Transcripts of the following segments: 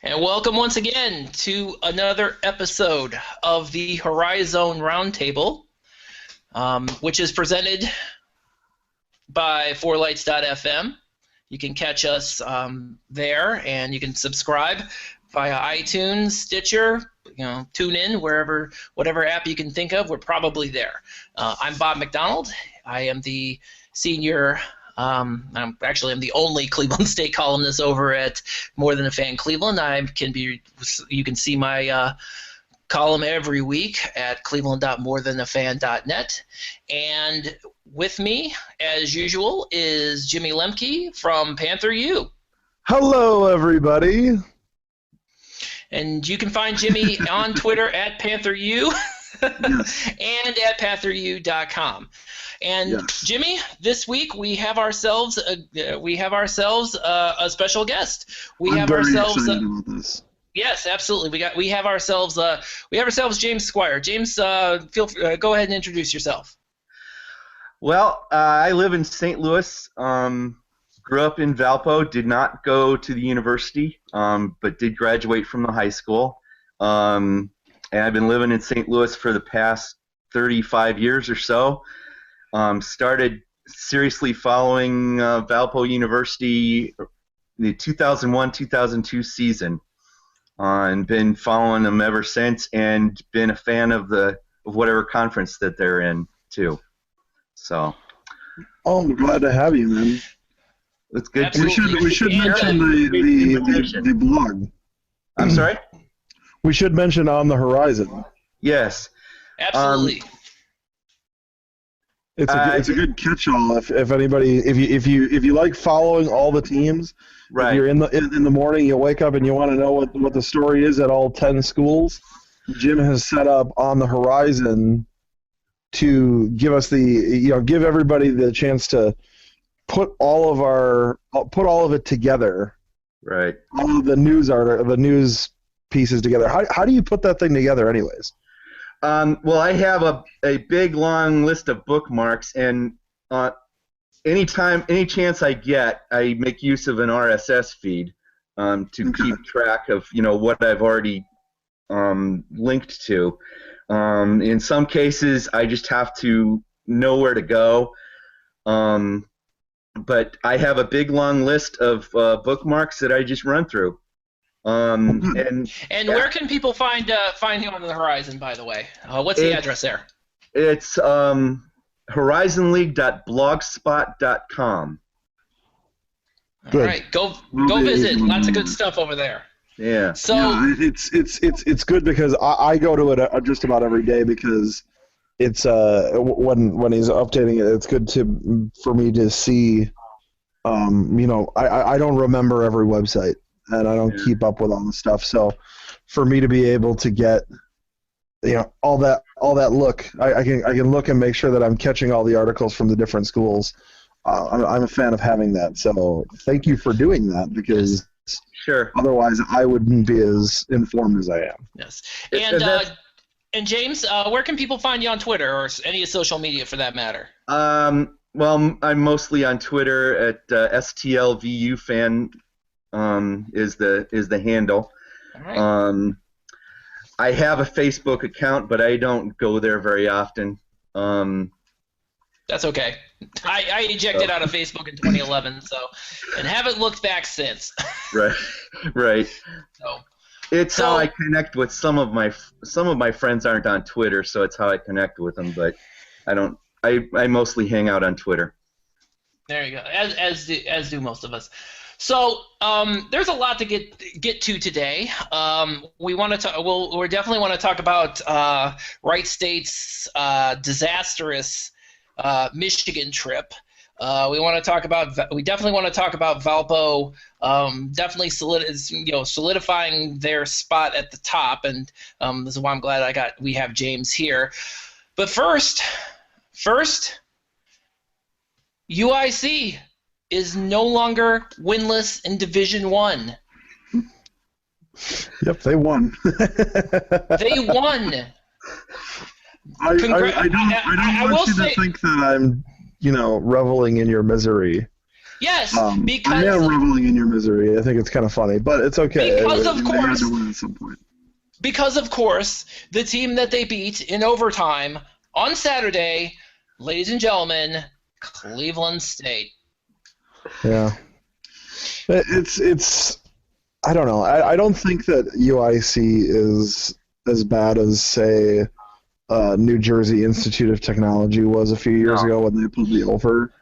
And welcome once again to another episode of the Horizon Roundtable, which is presented by FourLights.fm. You can catch us there, and you can subscribe via iTunes, Stitcher, tune in, whatever app you can think of, we're probably there. I'm Bob McDonald. I am the senior I'm the only Cleveland State columnist over at More Than a Fan Cleveland. You can see my column every week at cleveland.morethanafan.net. And with me, as usual, is Jimmy Lemke from Panther U. Hello, everybody. And you can find Jimmy on Twitter at PantherU and at PantherU.com. And yes. Jimmy, this week we have ourselves a special guest. I'm very excited about this. Yes, absolutely. We have ourselves James Squire. James, go ahead and introduce yourself. Well, I live in St. Louis. Grew up in Valpo. Did not go to the university, but did graduate from the high school. And I've been living in St. Louis for the past 35 years or so. Started seriously following Valpo University the 2001-2002 season, and been following them ever since, and been a fan of whatever conference that they're in too. So. Oh, I'm glad to have you, man. It's good. We should mention the blog. I'm sorry? We should mention On the Horizon. Yes. Absolutely. It's a good catch-all if anybody if you like following all the teams. Right. If you're in the morning, you wake up and you want to know what the story is at all 10 schools. Jim has set up On the Horizon to give us give everybody the chance to put all of it together. Right. All of the news pieces together. How do you put that thing together, anyways? Well, I have a big long list of bookmarks, and any chance I get, I make use of an RSS feed to keep track of what I've already linked to. In some cases, I just have to know where to go. But I have a big long list of bookmarks that I just run through. And where can people find you on the Horizon, by the way? What's the address there? It's horizonleague.blogspot.com. All right, go visit. Lots of good stuff over there. Yeah. So it's good because I go to it just about every day because it's when he's updating it, it's good for me to see. I don't remember every website. And I don't keep up with all the stuff. So, for me to be able to get, all that look, I can look and make sure that I'm catching all the articles from the different schools. I'm a fan of having that. So, thank you for doing that because sure. Otherwise I wouldn't be as informed as I am. Yes. And James, where can people find you on Twitter or any social media for that matter? Well, I'm mostly on Twitter at STLVUFan. Is the handle. All right. I have a Facebook account, but I don't go there very often. That's okay. I ejected out of Facebook in 2011, and haven't looked back since. Right. So how I connect with some of my friends aren't on Twitter, so it's how I connect with them. But I don't. I mostly hang out on Twitter. There you go. As do most of us. So there's a lot to get to today. We definitely want to talk about Wright State's disastrous Michigan trip. We definitely want to talk about Valpo definitely solidifying their spot at the top, and this is why I'm glad we have James here. But first, UIC is no longer winless in Division I. Yep, they won. They won. I don't want you to think that I'm, reveling in your misery. Yes, I am reveling in your misery. I think it's kind of funny, but it's okay. Because of They had course, to win at some point. because of course, the team that they beat in overtime on Saturday, ladies and gentlemen, Cleveland State. Yeah, it's. I don't know. I don't think that UIC is as bad as, say, New Jersey Institute of Technology was a few years ago when they pulled me over.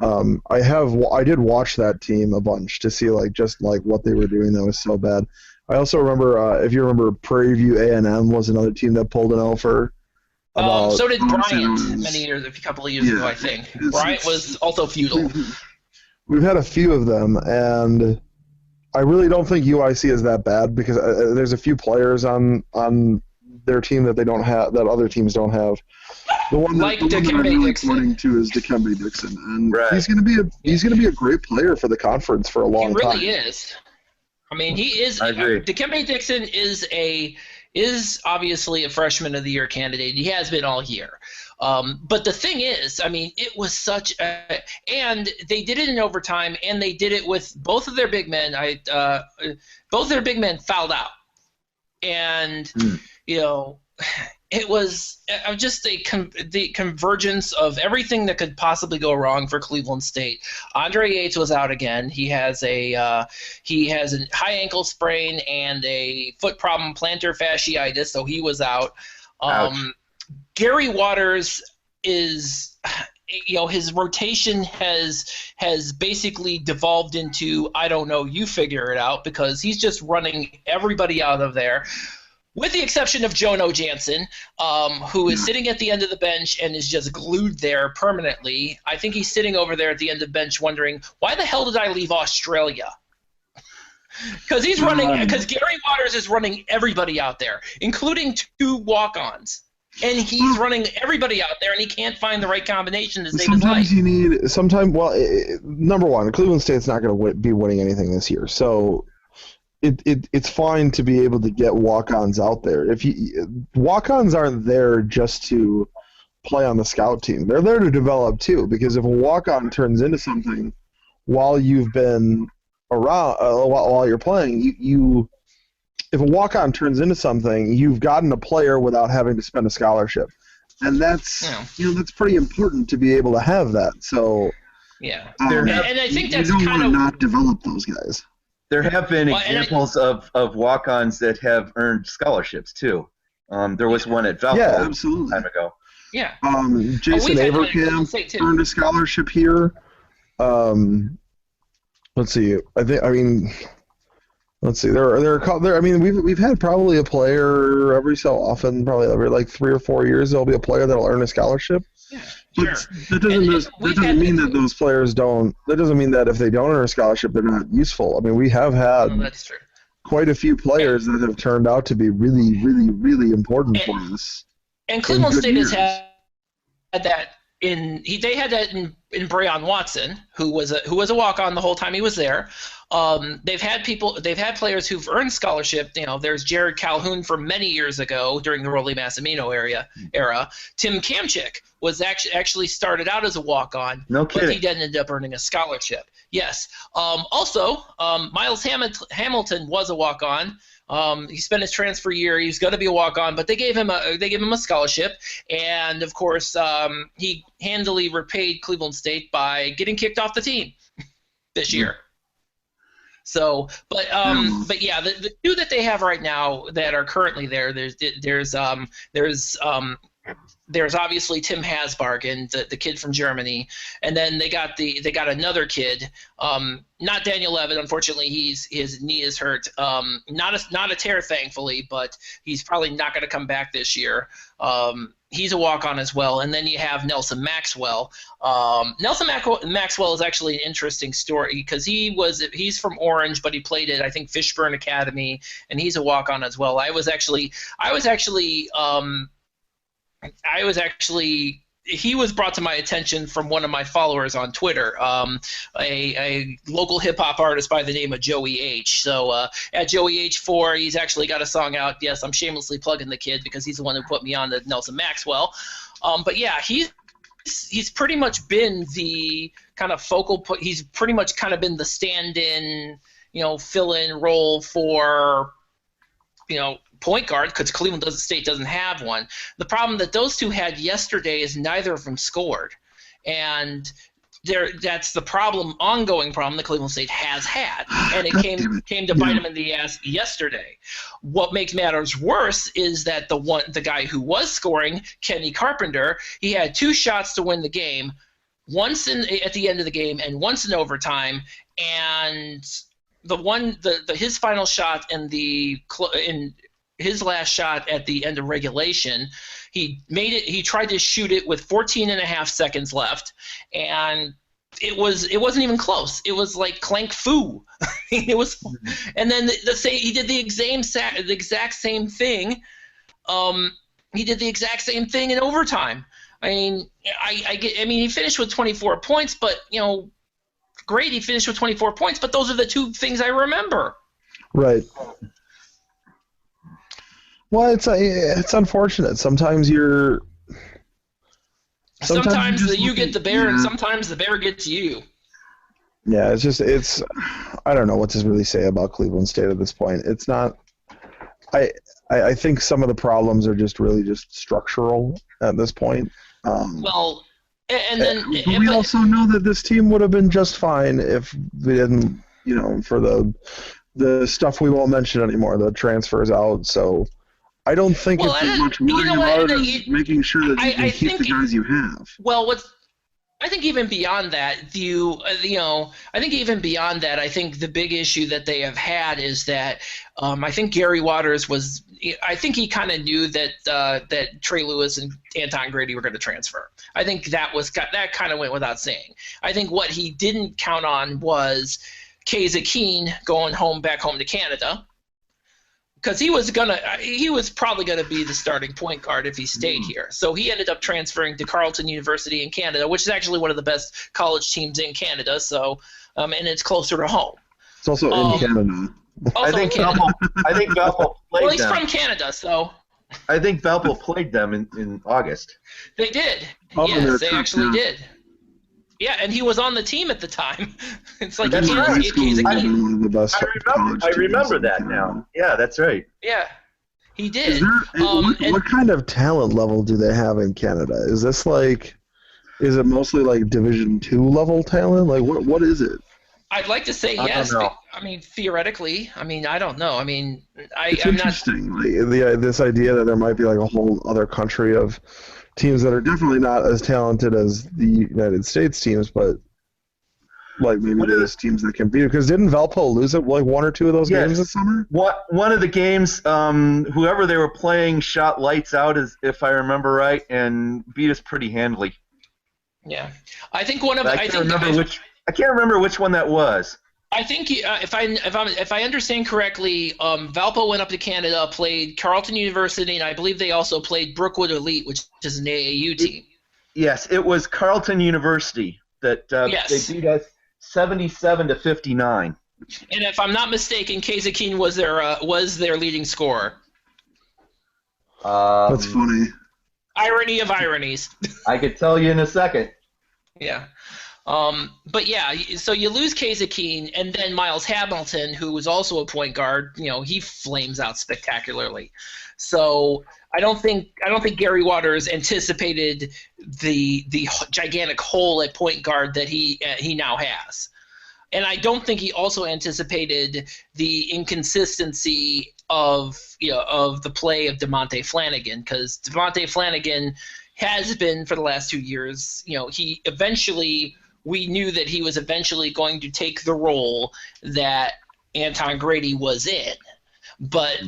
I did watch that team a bunch to see just what they were doing that was so bad. I also remember, if you remember, Prairie View A&M was another team that pulled an offer. So did Bryant a couple of years ago, I think. Bryant was also futile. We've had a few of them, and I really don't think UIC is that bad because there's a few players on their team that they don't have, that other teams don't have. The one that I'm really pointing to is Dikembe Dixon, and he's going to be a great player for the conference for a long time. He really is. I mean, he is. I agree. Dikembe Dixon is obviously a freshman of the year candidate. He has been all year. But the thing is, I mean, it was such a – and they did it in overtime, and they did it with both of their big men. Both their big men fouled out. And, it was just the convergence of everything that could possibly go wrong for Cleveland State. Andre Yates was out again. He has a high ankle sprain and a foot problem, plantar fasciitis, so he was out. Gary Waters is, his rotation has basically devolved into, I don't know, you figure it out, because he's just running everybody out of there, with the exception of Jono Jansen, who is sitting at the end of the bench and is just glued there permanently. I think he's sitting over there at the end of the bench wondering, why the hell did I leave Australia? Because Gary Waters is running everybody out there, including 2 walk-ons. And he's running everybody out there, and he can't find the right combination to save his life. Number one, Cleveland State's not going to be winning anything this year, so it's fine to be able to get walk-ons out there. Walk-ons aren't there just to play on the scout team; they're there to develop too. Because if a walk-on turns into something while you've been around, while you're playing, if a walk-on turns into something, you've gotten a player without having to spend a scholarship, and that's that's pretty important to be able to have that. So and I think that's you don't want to not develop those guys. There have been examples of walk-ons that have earned scholarships too. There was one at Valparaiso absolutely. Time ago. Yeah. Jason Avercamp earned a scholarship here. Let's see. Let's see. We've had probably a player every so often, probably every 3 or 4 years. There'll be a player that'll earn a scholarship. Yeah, but sure. That doesn't mean that those players don't. That doesn't mean that if they don't earn a scholarship, they're not useful. I mean, we have had that's true. Quite a few players that have turned out to be really, really, really important for us. And Cleveland State has had that they had that in Breon Watson, who was a walk-on the whole time he was there. They've had players who've earned scholarship. There's Jared Calhoun from many years ago during the Rolly Massimino era. Tim Kamchik was actually started out as a walk-on, but he didn't end up earning a scholarship. Yes. Also, Miles Hamilton was a walk-on. He spent his transfer year. He was going to be a walk-on, but they gave him a scholarship, and of course, he handily repaid Cleveland State by getting kicked off the team this year. So, but yeah, the 2 that they have right now that are currently there, there's obviously Tim Hasbargen, the kid from Germany, and then they got another kid, not Daniel Levitt. Unfortunately, his knee is hurt. Not a tear, thankfully, but he's probably not going to come back this year. He's a walk-on as well, and then you have Nelson Maxwell. Nelson Maxwell is actually an interesting story because he's from Orange, but he played at I think Fishburne Academy, and he's a walk-on as well. He was brought to my attention from one of my followers on Twitter, a local hip-hop artist by the name of Joey H. So at Joey H4, he's actually got a song out. Yes, I'm shamelessly plugging the kid because he's the one who put me on to Nelson Maxwell. But yeah, he's pretty much been the kind of focal point. He's pretty much kind of been the stand-in, fill-in role for, point guard, because Cleveland State doesn't have one. The problem that those two had yesterday is neither of them scored, and that's the ongoing problem that Cleveland State has had, and it came to bite them in the ass yesterday. What makes matters worse is that the guy who was scoring, Kenny Carpenter, he had 2 shots to win the game, once at the end of the game and once in overtime, and his final shot in his last shot at the end of regulation, he tried to shoot it with 14 and a half seconds left, and it wasn't even close. It was like clank foo. It was, and then he did the exact same thing. He did the exact same thing in overtime. I mean, he finished with 24 points, but great, he finished with 24 points, but those are the 2 things I remember. Right. Well, it's unfortunate. Sometimes you get the bear, and sometimes the bear gets you. Yeah, I don't know what to really say about Cleveland State at this point. It's not. I think some of the problems are just structural at this point. But we also know that this team would have been just fine if we didn't, for the stuff we won't mention anymore, the transfers out. So I don't think it's as much worrying about it as making sure that you can keep the guys you have. Well, I think even beyond that, I think the big issue that they have had is that I think Gary Waters I think he kind of knew that Trey Lewis and Anton Grady were going to transfer. I think that kind of went without saying. I think what he didn't count on was Keza Keene going back home to Canada, because he was probably gonna be the starting point guard if he stayed here. So he ended up transferring to Carleton University in Canada, which is actually one of the best college teams in Canada. So, and it's closer to home. It's also in Canada. I think Valpo played them. Well, he's from Canada, so. I think Valpo played them in August. They did. Yes, they actually did. Yeah, and he was on the team at the time. It's like that's right. One of the best I remember that now. Yeah, that's right. Yeah, he did. What kind of talent level do they have in Canada? Is it mostly like Division II level talent? Like what is it? I'd like to say yes. I mean, theoretically. I mean, I don't know. I mean, it's interesting. Like, this idea that there might be like a whole other country of teams that are definitely not as talented as the United States teams, but like maybe there's teams that can beat it. Because didn't Valpo lose it like 1 or 2 of those games this summer? One of the games, whoever they were playing shot lights out, if I remember right, and beat us pretty handily. Yeah, I think one of I can't remember which one that was. I think if I understand correctly, Valpo went up to Canada, played Carleton University, and I believe they also played Brookwood Elite, which is an AAU team. Yes, it was Carleton University that they beat us 77-59. And if I'm not mistaken, Keza Keene was their leading scorer. That's funny. Irony of ironies. I could tell you in a second. Yeah. But yeah, so you lose Keza Keene, and then Miles Hamilton, who was also a point guard, he flames out spectacularly. So I don't think Gary Waters anticipated the gigantic hole at point guard that he now has. And I don't think he also anticipated the inconsistency of the play of DeMonte Flanagan, because DeMonte Flanagan has been for the last 2 years. We knew that he was eventually going to take the role that Anton Grady was in. But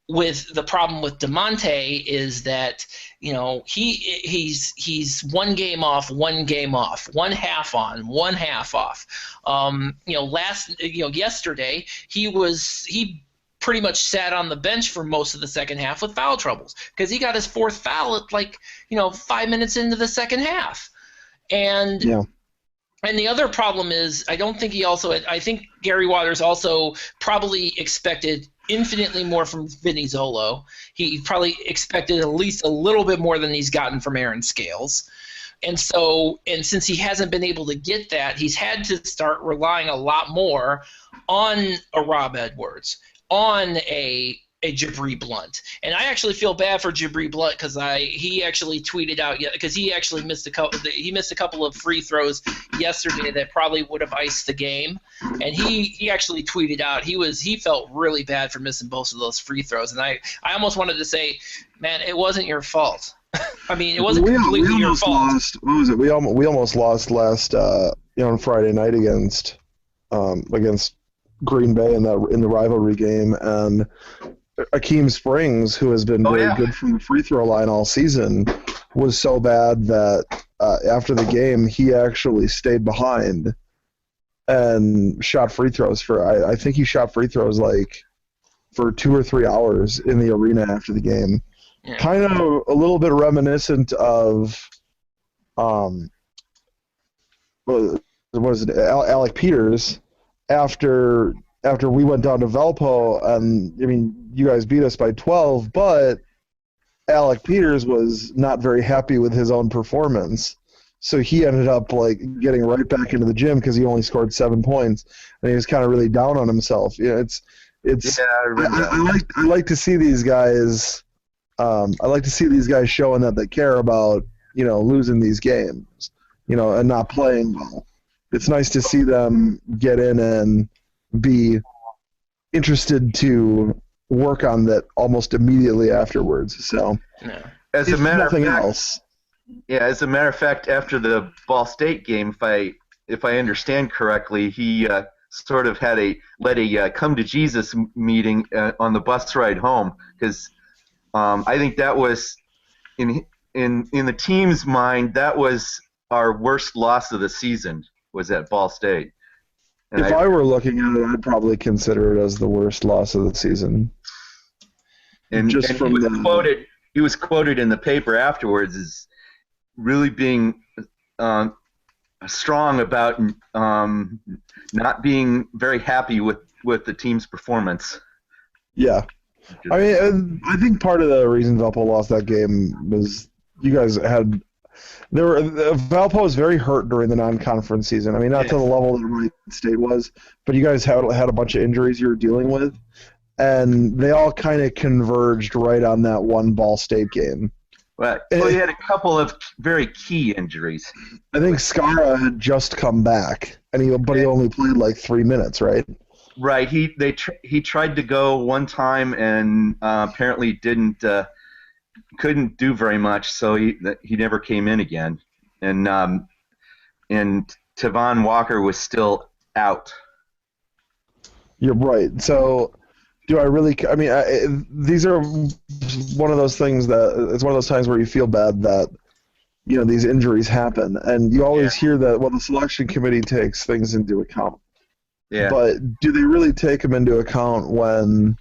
with the problem with DeMonte is that, he's 1 game off, 1 game off, 1 half on, 1 half off. Yesterday he pretty much sat on the bench for most of the second half with foul troubles, because he got his 4th foul at 5 minutes into the second half. And yeah. And the other problem is, I think Gary Waters also probably expected infinitely more from Vinny Zolo. He probably expected at least a little bit more than he's gotten from Aaron Scales. And since he hasn't been able to get that, he's had to start relying a lot more on a Rob Edwards, on a Jabri Blunt. And I actually feel bad for Jabri Blunt because he actually tweeted out, because he actually missed a couple of free throws yesterday that probably would have iced the game. And he actually tweeted out he felt really bad for missing both of those free throws. And I almost wanted to say, man, it wasn't your fault. I mean, it wasn't completely your fault. What was it? We almost lost last on Friday night against Green Bay in the rivalry game, and Akeem Springs, who has been very good from the free throw line all season, was so bad that after the game he actually stayed behind and shot free throws I think he shot free throws like for 2 or 3 hours in the arena after the game. Yeah. Kind of a little bit reminiscent of what was it, Alec Peters after we went down to Valpo, and I mean, you guys beat us by 12, but Alec Peters was not very happy with his own performance, so he ended up like getting right back into the gym because he only scored 7 points, and he was kind of really down on himself. You know, it's. I like to see these guys. I like to see these guys showing that they care about losing these games, and not playing well. It's nice to see them get in and be interested to work on that almost immediately afterwards. So, as a matter of fact, after the Ball State game, if I understand correctly, he sort of led a come to Jesus meeting on the bus ride home, because I think that was in the team's mind, that was our worst loss of the season, was at Ball State. And if I were looking at it, I'd probably consider it as the worst loss of the season. And he was quoted in the paper afterwards as really being strong about not being very happy with the team's performance. Yeah. I mean, I think part of the reason Valpo lost that game was you guys had – Valpo was very hurt during the non-conference season. I mean, not to the level that Wright State was, but you guys had a bunch of injuries you were dealing with, and they all kind of converged right on that one Ball State game. Well, he had a couple of very key injuries. I think Skara had just come back, but he only played like 3 minutes, right? Right. He tried to go one time and apparently couldn't do very much, so he never came in again. And Tavon Walker was still out. You're right. So, do I really? I mean, these are one of those things that it's one of those times where you feel bad that these injuries happen, and you always hear that. Well, the selection committee takes things into account. Yeah. But do they really take them into account when?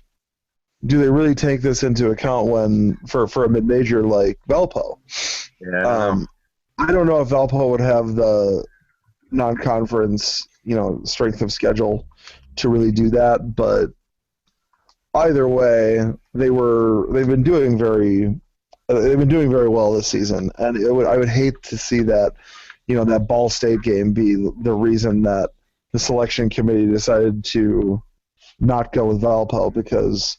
Do they really take this into account when for a mid-major like Valpo? Yeah. I don't know if Valpo would have the non-conference, strength of schedule to really do that, but either way, they've been doing very well this season, and I would hate to see that, that Ball State game be the reason that the selection committee decided to not go with Valpo, because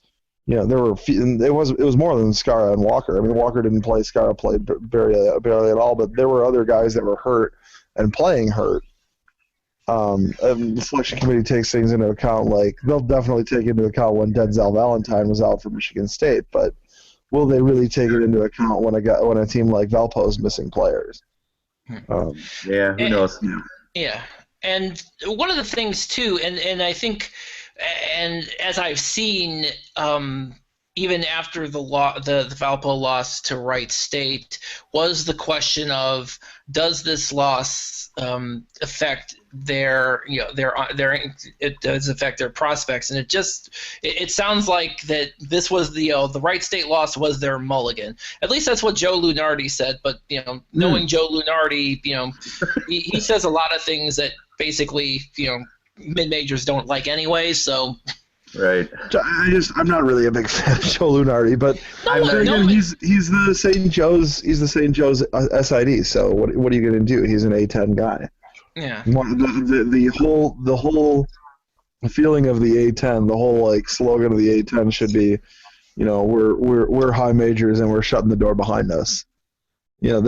it was more than Skara and Walker. I mean, Walker didn't play. Skara played barely at all, but there were other guys that were hurt and playing hurt. And the selection committee takes things into account. Like, they'll definitely take into account when Denzel Valentine was out for Michigan State, but will they really take it into account when a team like Valpo is missing players? Who knows? Yeah, and one of the things too, and I think. And as I've seen, even after the Valpo loss to Wright State, was the question of, does this loss affect it does affect their prospects? And it sounds like that this was the Wright State loss was their mulligan. At least that's what Joe Lunardi said. But knowing Joe Lunardi, he says a lot of things that basically mid-majors don't like anyway, so Right. I'm not really a big fan of Joe Lunardi, but he's the St. Joe's SID. So what are you going to do? He's an A10 guy. Yeah. The whole feeling of the A10, the whole like slogan of the A10 should be, we're high majors and we're shutting the door behind us. They don't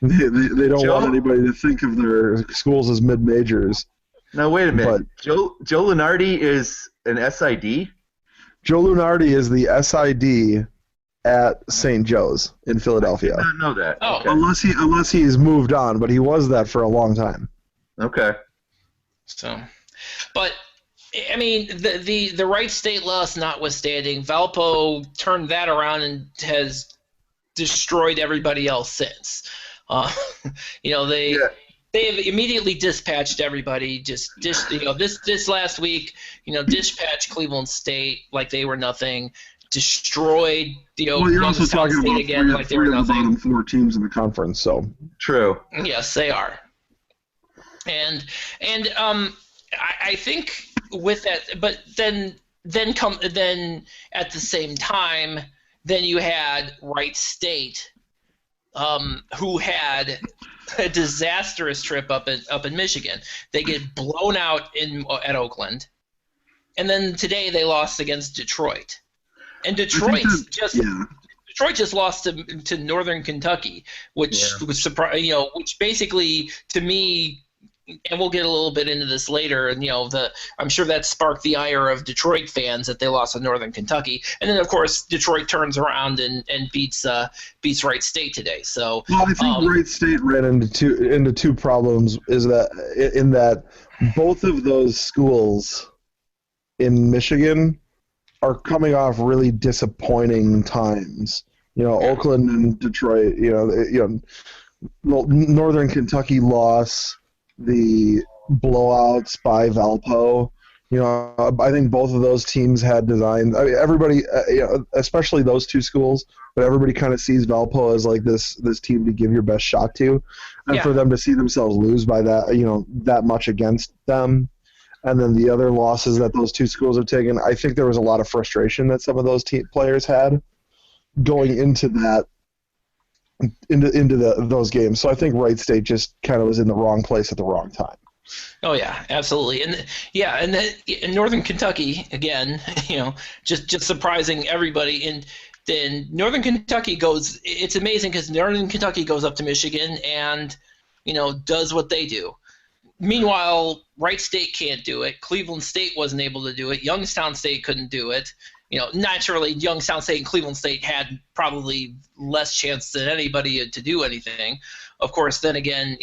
want anybody to think of their schools as mid majors. Now wait a minute. Joe Lunardi is an SID? Joe Lunardi is the SID at St. Joe's in Philadelphia. I did not know that. Oh. Okay. Unless he's moved on, but he was that for a long time. Okay. So, but I mean, the Wright State loss notwithstanding, Valpo turned that around and has destroyed everybody else since. They have immediately dispatched everybody. This last week, dispatched Cleveland State like they were nothing. Destroyed, you're also talking State about again like they were three of the nothing. bottom 4 teams in the conference. So true. Yes, they are. And I think with that, but then at the same time, then you had Wright State, who had a disastrous trip up in Michigan. They get blown out at Oakland, and then today they lost against Detroit. And Detroit just lost to Northern Kentucky, which was which basically to me. And we'll get a little bit into this later, and I'm sure that sparked the ire of Detroit fans that they lost to Northern Kentucky, and then of course Detroit turns around and beats Wright State today. So I think Wright State ran into two problems. Is that in that both of those schools in Michigan are coming off really disappointing times. Oakland and Detroit. Northern Kentucky loss. The blowouts by Valpo, I think both of those teams had designs. I mean, everybody, especially those two schools, but everybody kind of sees Valpo as like this team to give your best shot to, and for them to see themselves lose by that, that much against them, and then the other losses that those two schools have taken, I think there was a lot of frustration that some of those players had going into that. Into those games. So I think Wright State just kind of was in the wrong place at the wrong time. Oh yeah, absolutely. And then in Northern Kentucky again, just surprising everybody. And then Northern Kentucky goes. It's amazing because Northern Kentucky goes up to Michigan and does what they do. Meanwhile, Wright State can't do it. Cleveland State wasn't able to do it. Youngstown State couldn't do it. Naturally, Youngstown State and Cleveland State had probably less chance than anybody to do anything. Of course, then again,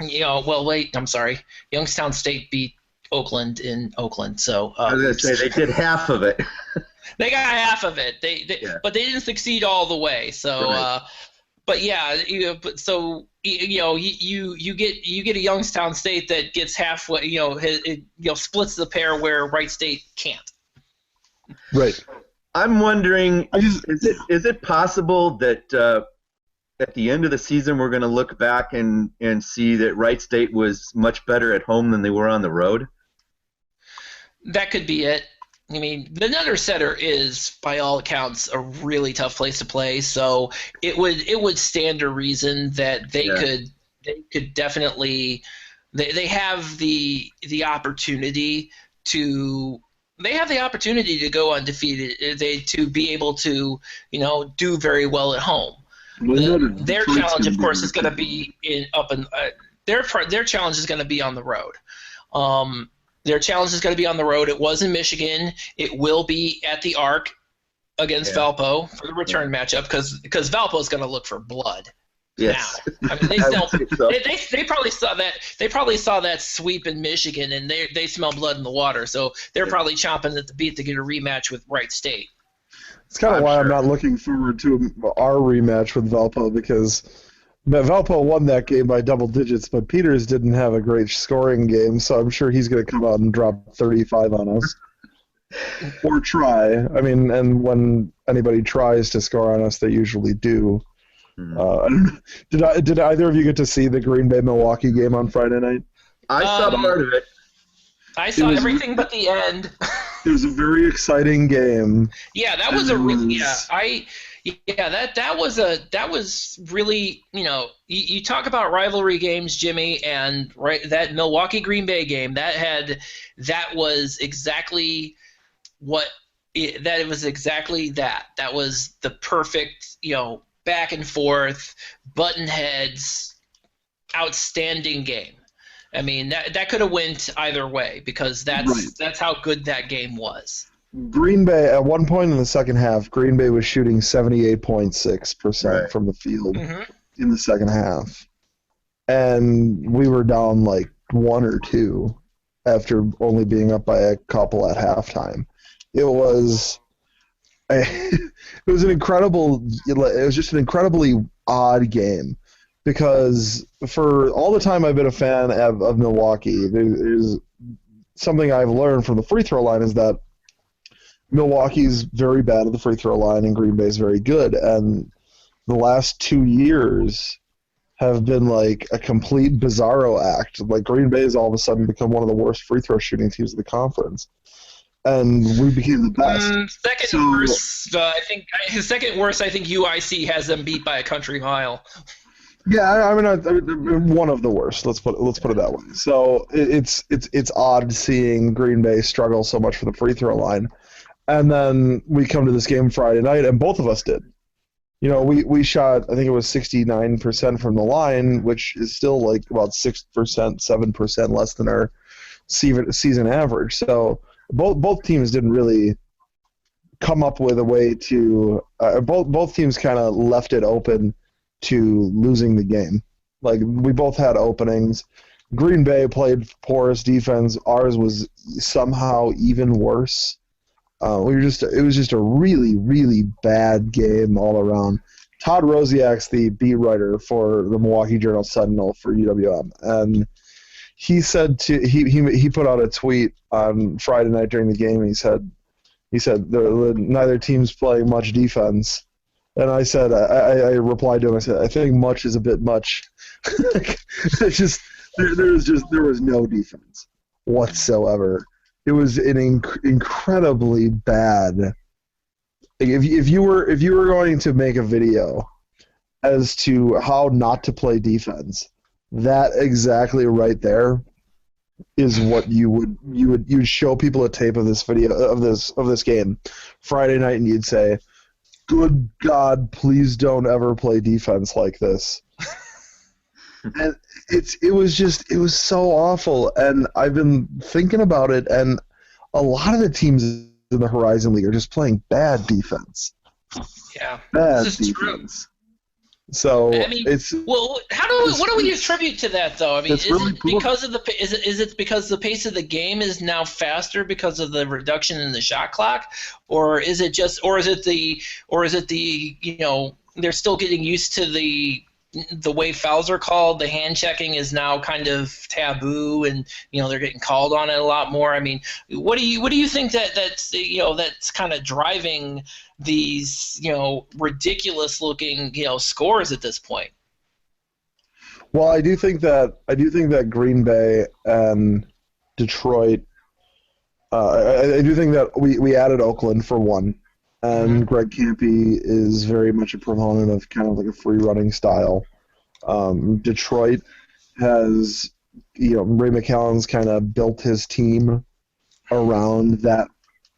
I'm sorry. Youngstown State beat Oakland in Oakland, so I was going to say they did half of it. They got half of it. But they didn't succeed all the way. So, right. But yeah, you get a Youngstown State that gets halfway. Splits the pair where Wright State can't. Right. I'm wondering, is it possible that at the end of the season we're going to look back and see that Wright State was much better at home than they were on the road? That could be it. I mean, the Nutter Center is, by all accounts, a really tough place to play. So it would stand to reason that they could definitely they have the opportunity to. They have the opportunity to go undefeated. To be able to, do very well at home. Their challenge, of course, is going to be their challenge is going to be on the road. Their challenge is going to be on the road. It was in Michigan. It will be at the Arc against Valpo for the return matchup because Valpo is going to look for blood. Yes. Now. I mean, they probably saw that. They probably saw that sweep in Michigan, and they smell blood in the water. So they're probably chomping at the bit to get a rematch with Wright State. It's kind of why I'm not looking forward to our rematch with Valpo because Valpo won that game by double digits, but Peters didn't have a great scoring game, so I'm sure he's going to come out and drop 35 on us. Or try. I mean, and when anybody tries to score on us, they usually do. Did either of you get to see the Green Bay Milwaukee game on Friday night? I saw part of it. I saw everything but the end. It was a very exciting game. Yeah, that was that was really, you talk about rivalry games, Jimmy, and that Milwaukee Green Bay game that was exactly that was the perfect, back and forth, button heads, outstanding game. I mean, that could have went either way because that's how good that game was. Green Bay, at one point in the second half, Green Bay was shooting 78.6% from the field in the second half. And we were down like 1 or 2 after only being up by a couple at halftime. It was just an incredibly odd game. Because for all the time I've been a fan of Milwaukee, there's something I've learned from the free throw line is that Milwaukee's very bad at the free throw line and Green Bay's very good. And the last 2 years have been like a complete bizarro act. Like Green Bay has all of a sudden become one of the worst free throw shooting teams in the conference. And we became the best. Second worst, I think UIC has them beat by a country mile. Yeah, I mean, one of the worst. Let's put it that way. So it's odd seeing Green Bay struggle so much for the free throw line, and then we come to this game Friday night, and both of us did. We shot, I think it was 69% from the line, which is still like about 6%, 7% less than our season average. So both teams didn't really come up with a way to. Both teams kind of left it open to losing the game. Like, we both had openings. Green Bay played porous defense. Ours was somehow even worse. It was just a really, really bad game all around. Todd Rosiak's the beat writer for the Milwaukee Journal-Sentinel for UWM, and he said he put out a tweet on Friday night during the game, and he said neither team's playing much defense. And I said, I replied to him. I said, I think much is a bit much. It's there was no defense whatsoever. It was an incredibly bad. If you were going to make a video as to how not to play defense, that exactly right there is what you'd show people a tape of this video of this game Friday night, and you'd say, good God, please don't ever play defense like this. And it was so awful, and I've been thinking about it, and a lot of the teams in the Horizon League are just playing bad defense. Yeah, bad this is defense. true. So I mean, what do we attribute to that, though? I mean, is it because of the pace of the game is now faster because of the reduction in the shot clock, or is it the they're still getting used to the way fouls are called? The hand checking is now kind of taboo, and they're getting called on it a lot more. I mean, what do you think that's kind of driving these ridiculous looking scores at this point? Well, I do think that Green Bay and Detroit. I do think that we added Oakland for one, and Greg Campy is very much a proponent of kind of like a free running style. Detroit has Ray McAllen's kind of built his team around that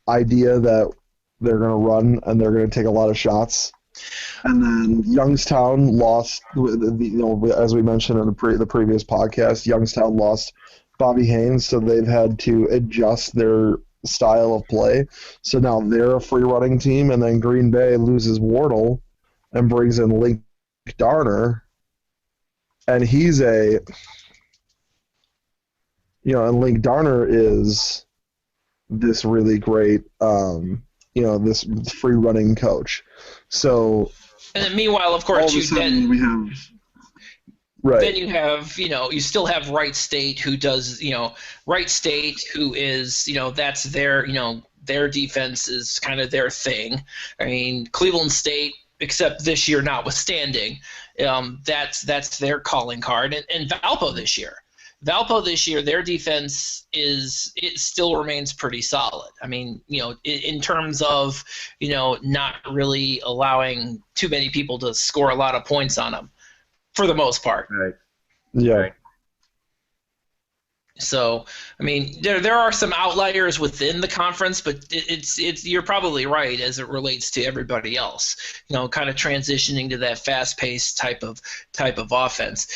idea that they're going to run and they're going to take a lot of shots. And then Youngstown lost, as we mentioned in the previous podcast, Youngstown lost Bobby Haynes, so they've had to adjust their style of play. So now they're a free running team, and then Green Bay loses Wardle and brings in Link Darner, and he's and Link Darner is this really great, this free running coach. So, and then meanwhile, of course, you still have Wright State, who does, Wright State, who is, that's their defense is kind of their thing. I mean, Cleveland State, except this year notwithstanding, that's their calling card, and Valpo this year. Valpo this year, their defense still remains pretty solid. I mean, in terms of, not really allowing too many people to score a lot of points on them, for the most part. Right. Yeah. Right. So, I mean, there are some outliers within the conference, but it's you're probably right as it relates to everybody else. Kind of transitioning to that fast-paced type of offense.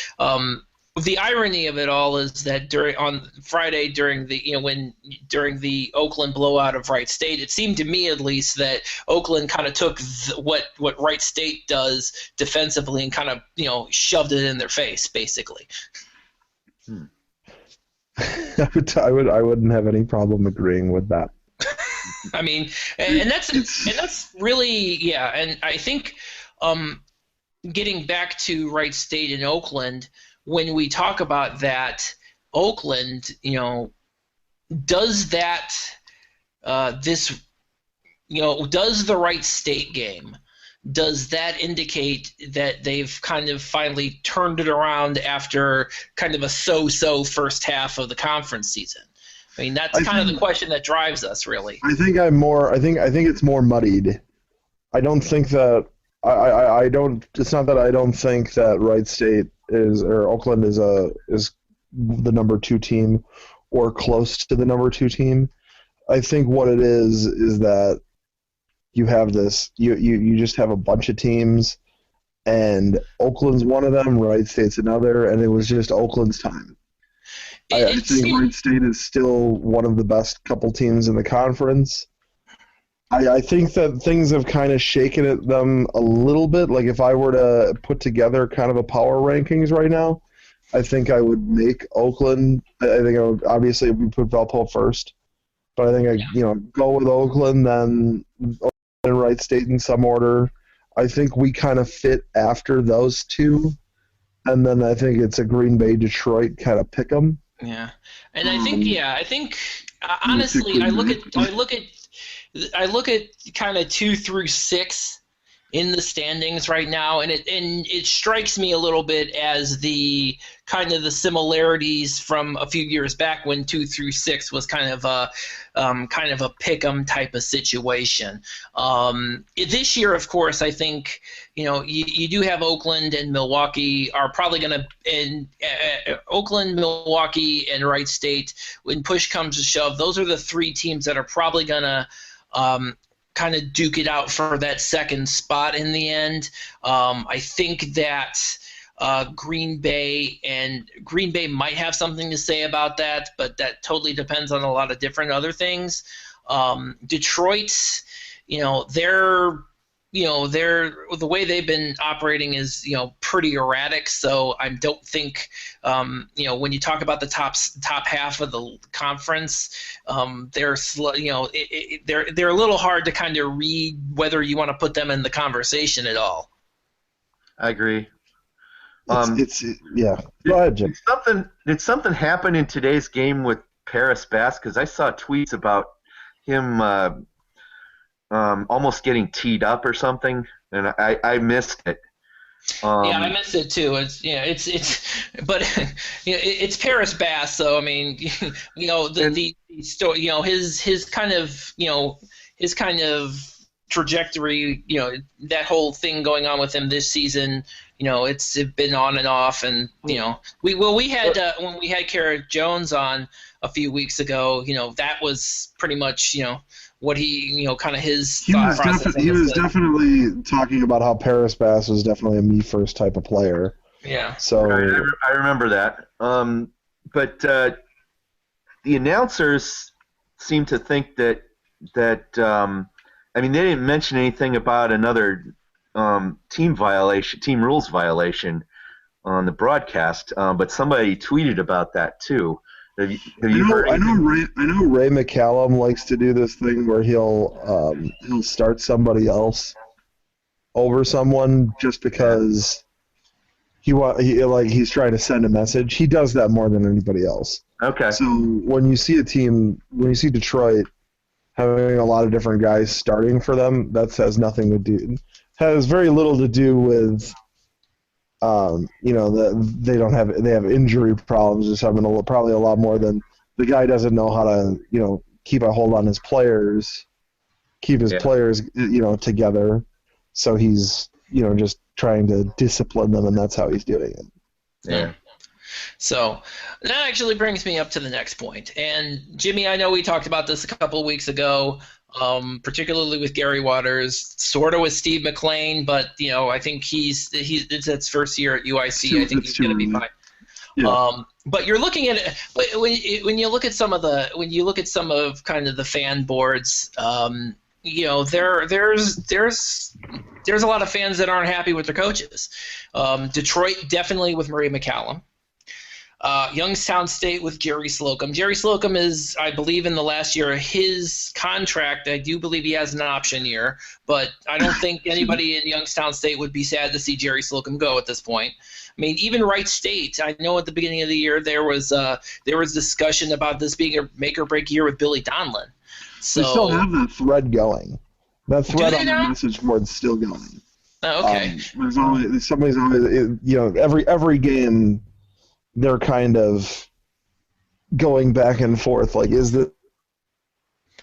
The irony of it all is that on Friday during the Oakland blowout of Wright State, it seemed to me at least that Oakland kind of took what Wright State does defensively and kind of shoved it in their face basically. I wouldn't have any problem agreeing with that. I mean, and that's really, yeah. And I think getting back to Wright State and Oakland, when we talk about that, Oakland, does that does the Wright State game, does that indicate that they've kind of finally turned it around after kind of a so-so first half of the conference season? I mean, that's kind of the question that drives us, really. I think it's more muddied. I don't think that I don't. It's not that I don't think that Wright State or Oakland is the number 2 team or close to the number 2 team. I think what it is that you have this. You just have a bunch of teams, and Oakland's one of them. Wright State's another, and it was just Oakland's time. I think Wright State is still one of the best couple teams in the conference. I think that things have kind of shaken at them a little bit. Like if I were to put together kind of a power rankings right now, I think I would make Oakland. I think I would obviously put Valpo first, but I think I go with Oakland, then Oakland and Wright State in some order. I think we kind of fit after those two, and then I think it's a Green Bay Detroit kind of pick 'em. Yeah, and I think honestly, I look at kind of 2 through 6 in the standings right now, and it strikes me a little bit as the kind of the similarities from a few years back when 2 through 6 was kind of a pick 'em type of situation. This year, of course, I think you do have Oakland and Milwaukee are probably going to, and Oakland, Milwaukee, and Wright State. When push comes to shove, those are the 3 teams that are probably going to kind of duke it out for that second spot in the end. I think that Green Bay might have something to say about that, but that totally depends on a lot of different other things. Detroit's, they're the way they've been operating is pretty erratic. So I don't think when you talk about the top half of the conference, they're slow. They're a little hard to kind of read whether you want to put them in the conversation at all. I agree. Yeah. Go ahead, Jim. Did something happen in today's game with Paris Bass? Because I saw tweets about him almost getting teed up or something, and I missed it. I missed it too. But it's Paris Bass, so I mean, his kind of trajectory, that whole thing going on with him this season, it's been on and off, and we had when we had Kara Jones on a few weeks ago, that was pretty much what he kind of his thought process. He was definitely talking about how Paris Bass was definitely a me first type of player. Yeah. So I remember that. But the announcers seem to think that I mean, they didn't mention anything about another team rules violation on the broadcast, but somebody tweeted about that too. Have you heard? I know Ray McCallum likes to do this thing where he'll start somebody else over someone just because he's trying to send a message. He does that more than anybody else. Okay. So when you see Detroit having a lot of different guys starting for them, that has very little to do with they have injury problems, just having probably a lot more than the guy doesn't know how to keep a hold on his players, keep his players together. So he's just trying to discipline them, and that's how he's doing it. Yeah. So that actually brings me up to the next point. And Jimmy, I know we talked about this a couple of weeks ago, particularly with Gary Waters, sort of with Steve McLean, but I think it's his first year at UIC. I think he's going to be fine. Yeah. But you're looking at it. But when you look at some of kind of the fan boards, there's a lot of fans that aren't happy with their coaches. Detroit definitely with Murray McCallum. Youngstown State with Jerry Slocum. Jerry Slocum is, I believe, in the last year of his contract. I do believe he has an option year, but I don't think anybody in Youngstown State would be sad to see Jerry Slocum go at this point. I mean, even Wright State. I know at the beginning of the year there was discussion about this being a make or break year with Billy Donlin. So we still have that thread going. That thread on the message board is still going. Oh, okay. There's always somebody's always every game. They're kind of going back and forth. Like, is this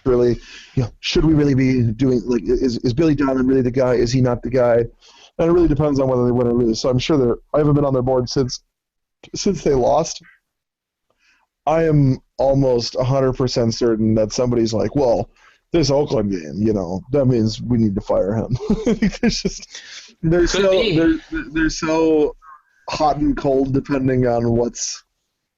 really, should we really be doing, like, is Billy Donlin really the guy? Is he not the guy? And it really depends on whether they win or lose. So I'm sure I haven't been on their board since they lost. I am almost 100% certain that somebody's like, well, this Oakland game, that means we need to fire him. They're so hot and cold depending on what's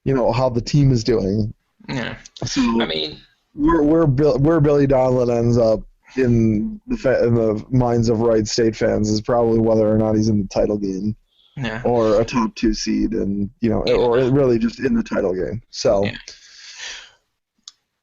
how the team is doing. Yeah. So I mean, where Billy Donlin ends up in the minds of Wright State fans is probably whether or not he's in the title game. Yeah. Or a top 2 seed, and or really just in the title game. So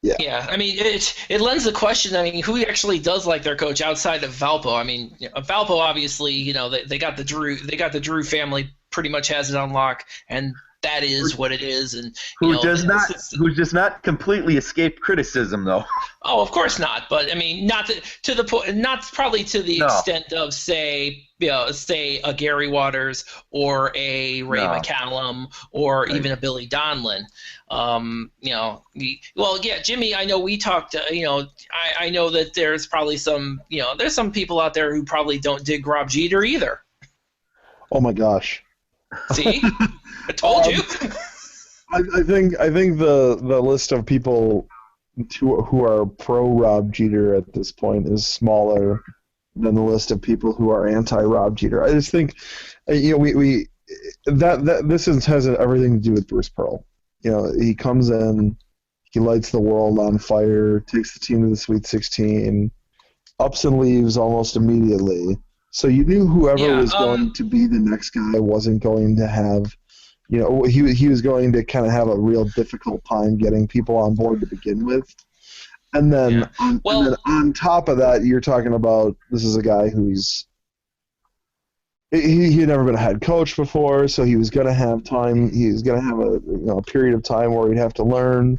yeah. I mean, it lends the question. I mean, who actually does like their coach outside of Valpo? I mean, Valpo obviously, they got the Drew family pretty much has it on lock, and that is what it is. And who does not completely escape criticism, though. Oh, of course not. But I mean, not to the point, not probably to the extent of say a Gary Waters or a Ray McCallum or even a Billy Donlin. Jimmy, I know we talked. I know that there's probably some there's some people out there who probably don't dig Rob Jeter either. Oh my gosh. See, I told you. I think the list of people who are pro Rob Jeter at this point is smaller than the list of people who are anti Rob Jeter. I just think this has everything to do with Bruce Pearl. He comes in, he lights the world on fire, takes the team to the Sweet 16, ups and leaves almost immediately. So you knew whoever was going to be the next guy wasn't going to have, he was going to kind of have a real difficult time getting people on board to begin with. And then, on top of that, you're talking about this is a guy who's he had never been a head coach before, so he was going to have time. He was going to have a period of time where he'd have to learn,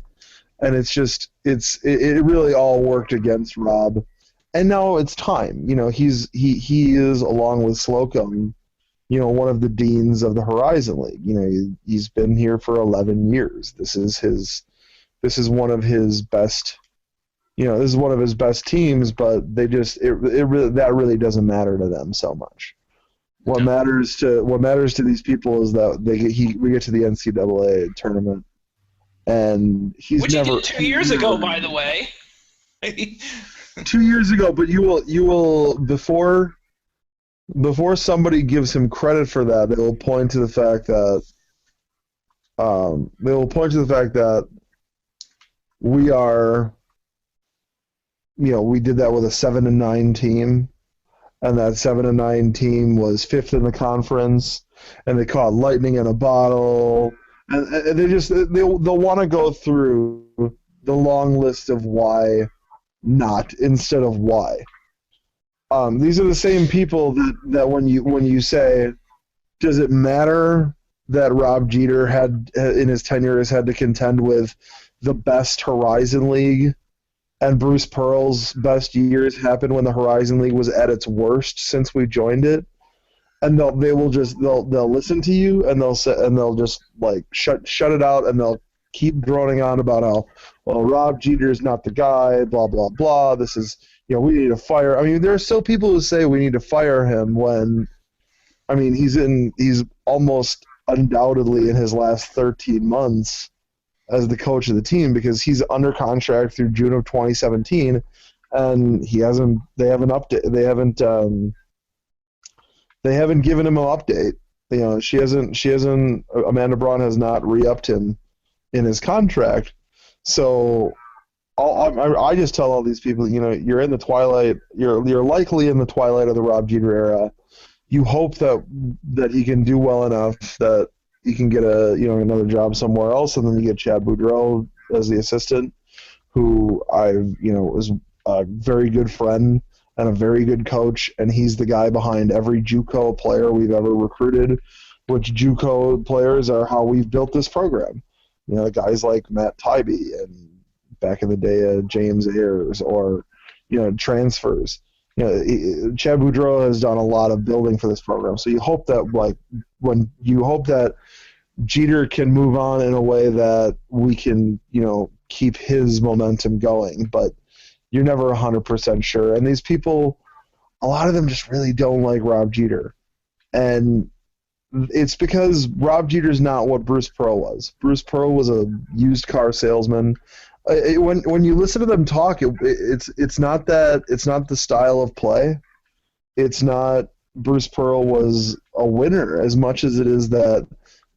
and it really all worked against Rob. And now it's time. He is, along with Slocum, one of the deans of the Horizon League. He's been here for 11 years. This is one of his best. This is one of his best teams, but they just that really doesn't matter to them so much. What matters to these people is that we get to the NCAA tournament, and which he did 2 years ago, by the way. 2 years ago, but you will before somebody gives him credit for that, they will point to the fact that we are, we did that with a 7-9 team, and that 7-9 team was 5th in the conference, and they caught lightning in a bottle, and they'll want to go through the long list of why not instead of why. These are the same people that when you say, does it matter that Rob Jeter had in his tenure has had to contend with the best Horizon League, and Bruce Pearl's best years happened when the Horizon League was at its worst since we joined it? and they'll listen to you, and they'll just like shut it out, and they'll keep droning on about how, well, Rob Jeter's not the guy, blah blah blah. This is, we need to fire. I mean, there are still people who say we need to fire him when, I mean, he's almost undoubtedly in his last 13 months as the coach of the team, because he's under contract through June of 2017, and they haven't given him an update. Amanda Braun has not re-upped him in his contract. So I just tell all these people, you're in the twilight, you're likely in the twilight of the Rob Jeter era. You hope that he can do well enough that he can get another job somewhere else, and then you get Chad Boudreau as the assistant, who was a very good friend and a very good coach, and he's the guy behind every JUCO player we've ever recruited, which JUCO players are how we've built this program. Guys like Matt Tybee and back in the day James Ayers, or transfers. Chad Boudreau has done a lot of building for this program, so you hope that that Jeter can move on in a way that we can keep his momentum going, but you're never 100% sure. And these people, a lot of them just really don't like Rob Jeter, and it's because Rob Jeter's not what Bruce Pearl was. Bruce Pearl was a used car salesman. When you listen to them talk, it's not the style of play. It's not Bruce Pearl was a winner as much as it is that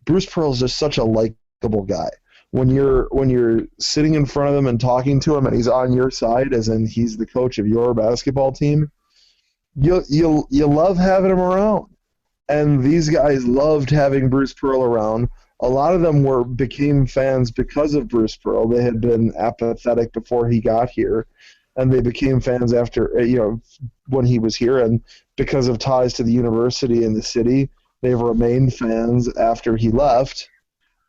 Bruce Pearl is just such a likable guy. When you're sitting in front of him and talking to him, and he's on your side, as in he's the coach of your basketball team, you love having him around. And these guys loved having Bruce Pearl around. A lot of them became fans because of Bruce Pearl. They had been apathetic before he got here, and they became fans after when he was here. And because of ties to the university and the city, they've remained fans after he left,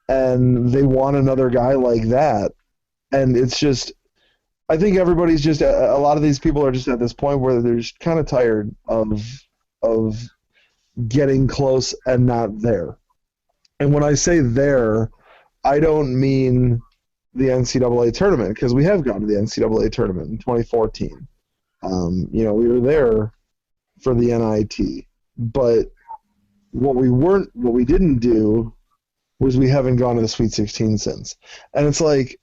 and they want another guy like that. And it's just, I think everybody's just, a lot of these people are just at this point where they're just kind of tired of getting close and not there. And when I say there, I don't mean the NCAA tournament, because we have gone to the NCAA tournament in 2014. We were there for the NIT, but what we didn't do was we haven't gone to the Sweet 16 since. And it's like,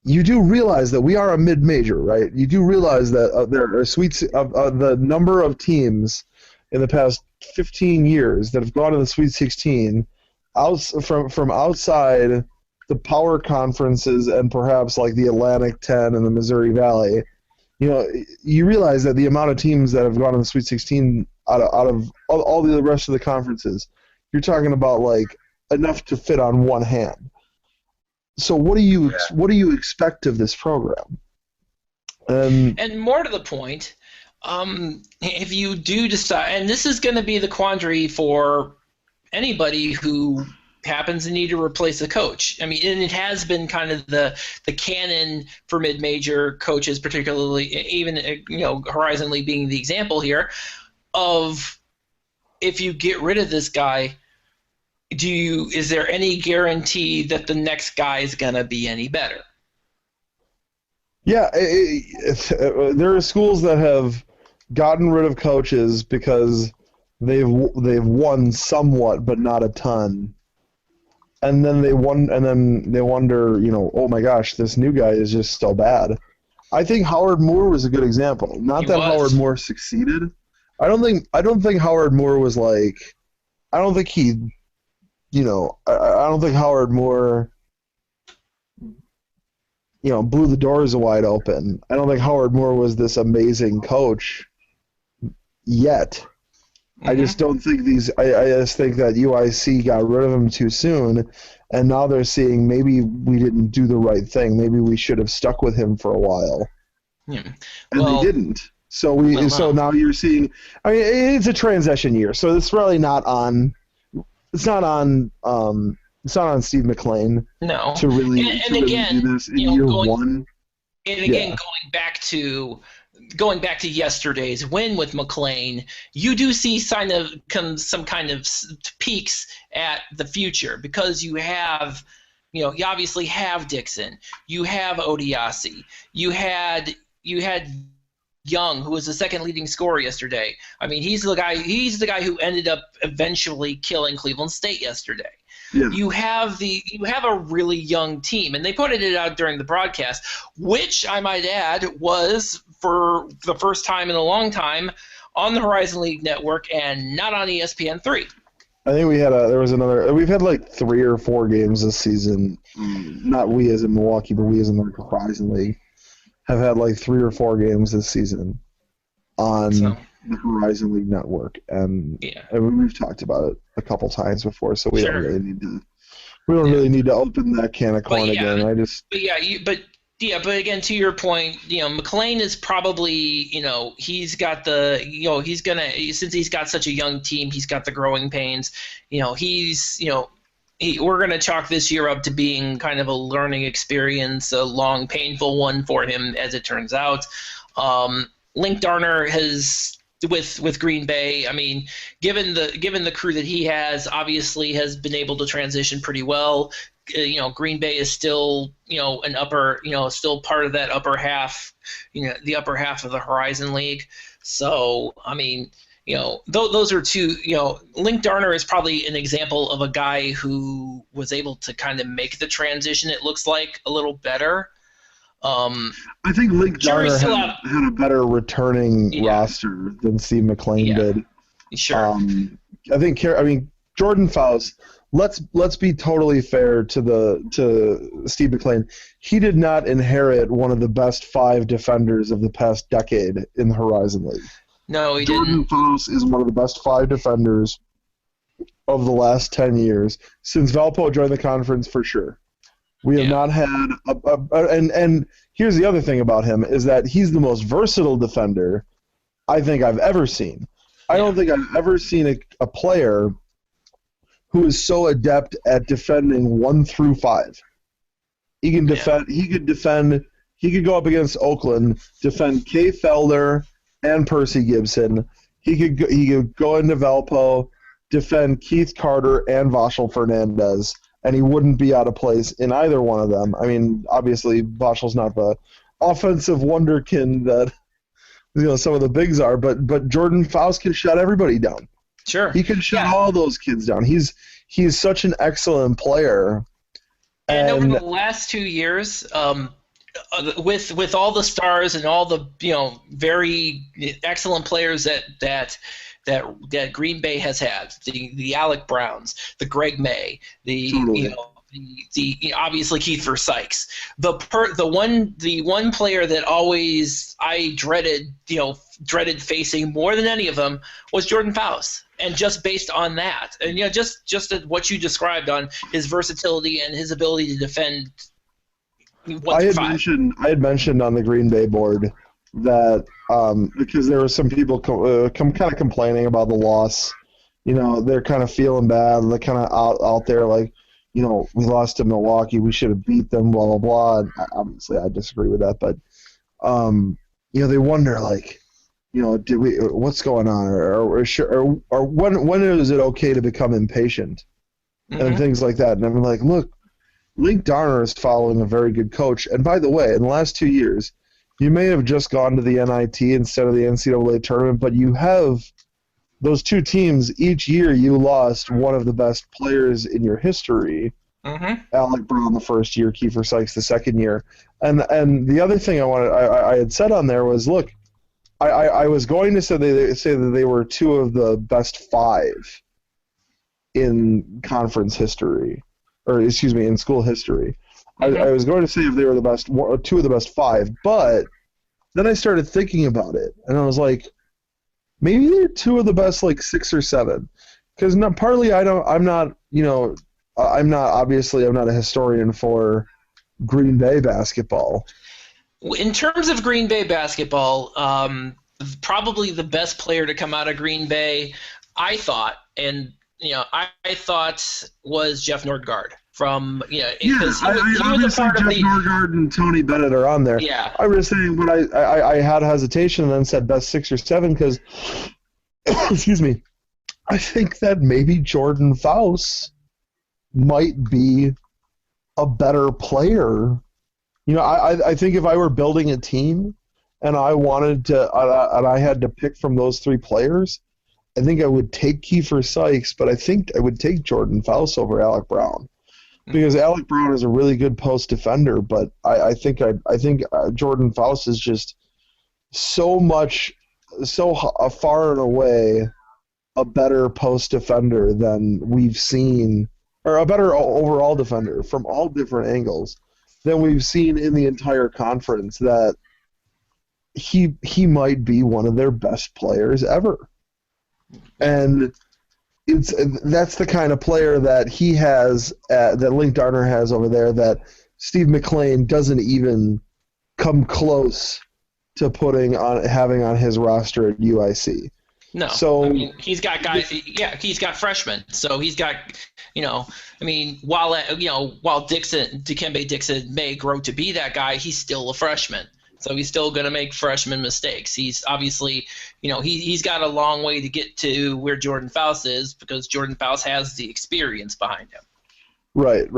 you do realize that we are a mid-major, right? You do realize that there are the number of teams in the past 15 years that have gone to the Sweet 16 from outside the power conferences and perhaps like the Atlantic 10 and the Missouri Valley. You realize that the amount of teams that have gone to the Sweet 16 out of all the rest of the conferences, you're talking about like enough to fit on one hand. So what do you expect of this program? And more to the point, if you do decide, and this is going to be the quandary for anybody who happens to need to replace a coach. I mean, and it has been kind of the canon for mid-major coaches, particularly even Horizon League being the example here, of if you get rid of this guy, is there any guarantee that the next guy is going to be any better? Yeah, there are schools that have gotten rid of coaches because they've won somewhat, but not a ton. And then they wonder, oh my gosh, this new guy is just so bad. I think Howard Moore was a good example. Not that Howard Moore succeeded. I don't think Howard Moore was like, I don't think Howard Moore, blew the doors wide open. I don't think Howard Moore was this amazing coach yet. I just don't think I just think that UIC got rid of him too soon, and now they're seeing maybe we didn't do the right thing. Maybe we should have stuck with him for a while. Yeah. And they didn't. So now you're seeing. I mean, it's a transition year, so it's really not on. It's not on Steve McClain. No. To really do this in year one. And again, going back to going back to yesterday's win with McLean, you do see some kind of peaks at the future, because you have, you obviously have Dixon, you have Odiasi, you had Young, who was the second leading scorer yesterday. I mean, he's the guy who ended up eventually killing Cleveland State yesterday. Yeah. You have a really young team, and they pointed it out during the broadcast, which I might add was for the first time in a long time on the Horizon League Network and not on ESPN3. I think we've had like 3 or 4 games this season. Not we as in Milwaukee, but we as in the Horizon League have had like 3 or 4 games this season on the Horizon League Network, and we've talked about it a couple times before, so we don't really need to. We don't really need to open that can of corn again. But again, to your point, McLean is probably, he's got the, he's gonna, since he's got such a young team, he's got the growing pains. We're gonna chalk this year up to being kind of a learning experience, a long, painful one for him, as it turns out. Link Darner has. With Green Bay, I mean, given the crew that he has, obviously has been able to transition pretty well. Green Bay is still, still part of that upper half, the upper half of the Horizon League. So, I mean, those are two, Link Darner is probably an example of a guy who was able to kind of make the transition, it looks like, a little better. I think Link Darner had a better returning roster than Steve McLean did. Sure. I think Jordan Faust. Let's be totally fair to Steve McLean. He did not inherit one of the best 5 defenders of the past decade in the Horizon League. No, he didn't. Jordan Faust is one of the best 5 defenders of the last 10 years since Valpo joined the conference, for sure. We have not had and here's the other thing about him is that he's the most versatile defender I think I've ever seen. I don't think I've ever seen a player who is so adept at defending 1 through 5. He can defend. He could defend. He could go up against Oakland, defend Kay Felder and Percy Gibson. He could go into Valpo, defend Keith Carter and Vachel Fernandez. And he wouldn't be out of place in either one of them. I mean, obviously, Vachel's not the offensive wonderkind that some of the bigs are, but Jordan Faust can shut everybody down. Sure, he can shut all those kids down. He's such an excellent player. And over the last 2 years, with all the stars and all the very excellent players that Green Bay has had, the Alec Browns, the Greg May, the obviously Keith Sykes, the one player that always I dreaded facing more than any of them was Jordan Faust, and just based on that, and just what you described on his versatility and his ability to defend. I had mentioned on the Green Bay board that because there were some people kind of complaining about the loss, they're kind of feeling bad. They're kind of out there like, we lost to Milwaukee, we should have beat them, blah blah blah. And obviously, I disagree with that, but they wonder like, did we? What's going on, or when is it okay to become impatient, and things like that? And I'm like, look, Link Darner is following a very good coach, and by the way, in the last 2 years. You may have just gone to the NIT instead of the NCAA tournament, but you have those 2 teams. Each year you lost one of the best players in your history. Alec Brown the first year, Kiefer Sykes the second year. And the other thing I had said on there was, look, I was going to say that they were 2 of the best 5 in conference history, or excuse me, in school history. I was going to say if they were the best, 2 of the best 5, but then I started thinking about it, and I was like, maybe they're 2 of the best, like 6 or 7, because partly I'm not a historian for Green Bay basketball. In terms of Green Bay basketball, probably the best player to come out of Green Bay, I thought, was Jeff Nordgaard from Yeah, because he was a obviously part Jeff of the Norgard and Tony Bennett are on there. yeah. I was saying, but I had hesitation and then said best 6 or 7 because, excuse me, I think that maybe Jordan Faust might be a better player. I think if I were building a team and I wanted to, and I had to pick from those 3 players, I think I would take Kiefer Sykes, but I think I would take Jordan Faust over Alec Brown because Alec Brown is a really good post defender, but I think Jordan Faust is just so far and away a better post defender than we've seen, or a better overall defender from all different angles than we've seen in the entire conference. That he might be one of their best players ever. And that's the kind of player that he has, that Link Darner has over there, that Steve McLean doesn't even come close to having on his roster at UIC. No, so I mean, he's got guys. Yeah, he's got freshmen. So he's got, I mean, while Dikembe Dixon may grow to be that guy, he's still a freshman. So he's still going to make freshman mistakes. He's obviously, he's got a long way to get to where Jordan Faust is because Jordan Faust has the experience behind him. Right.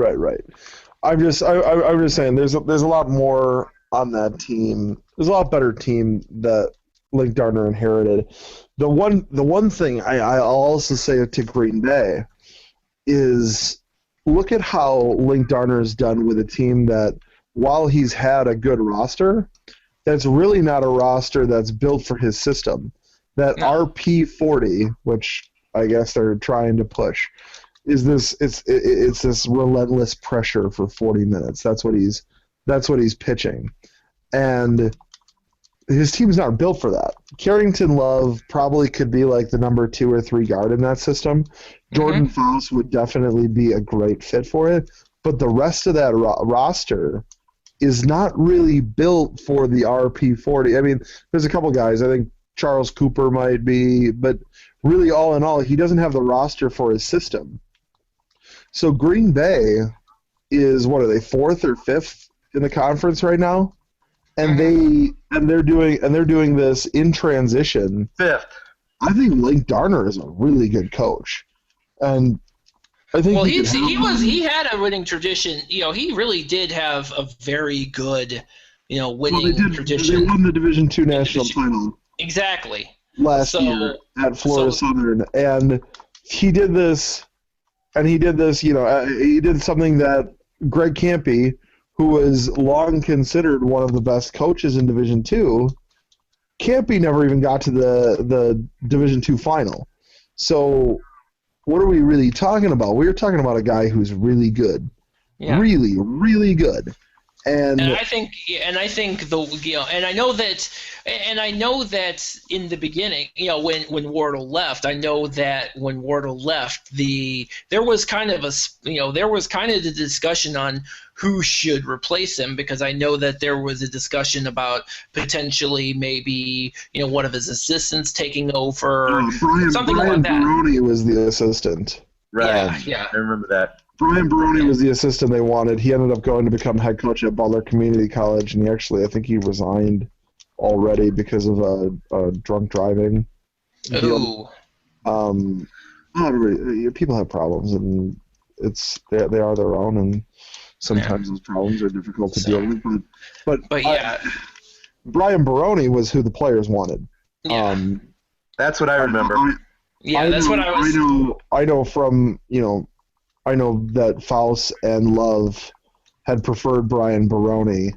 I'm just saying there's a lot more on that team. There's a lot better team that Link Darner inherited. The one thing I'll also say to Green Bay is look at how Link Darner has done with a team that, while he's had a good roster, that's really not a roster that's built for his system. That RP40, which I guess they're trying to push, is this it's this relentless pressure for 40 minutes. That's what he's pitching. And his team's not built for that. Carrington Love probably could be like the number 2 or 3 guard in that system. Jordan Faust would definitely be a great fit for it, but the rest of that roster is not really built for the RP40. I mean, there's a couple guys. I think Charles Cooper might be, but really all in all, he doesn't have the roster for his system. So Green Bay is, what are they, 4th or 5th in the conference right now? And they're doing this in transition. 5th. I think Link Darner is a really good coach. And I think he had a winning tradition. He really did have a very good, winning tradition. They won the Division II national title. Exactly. Last year at Florida Southern, and he did this, he did something that Greg Campy, who was long considered one of the best coaches in Division II, Campy never even got to the Division II final. So what are we really talking about? We're talking about a guy who's really good. Yeah. Really, really good. And I think and I know that in the beginning, when Wardle left, I know that when Wardle left, there was kind of the discussion on who should replace him, because I know that there was a discussion about potentially maybe one of his assistants taking over, something like that. Brian Baroni was the assistant. Right. Yeah, I remember that. Brian Baroni was the assistant they wanted. He ended up going to become head coach at Butler Community College, and I think he resigned already because of drunk driving. Ooh. People have problems, and they are their own, and sometimes those problems are difficult to deal with. But yeah, Brian Baroni was who the players wanted. Yeah. That's what I remember. I know that Faust and Love had preferred Brian Baroni,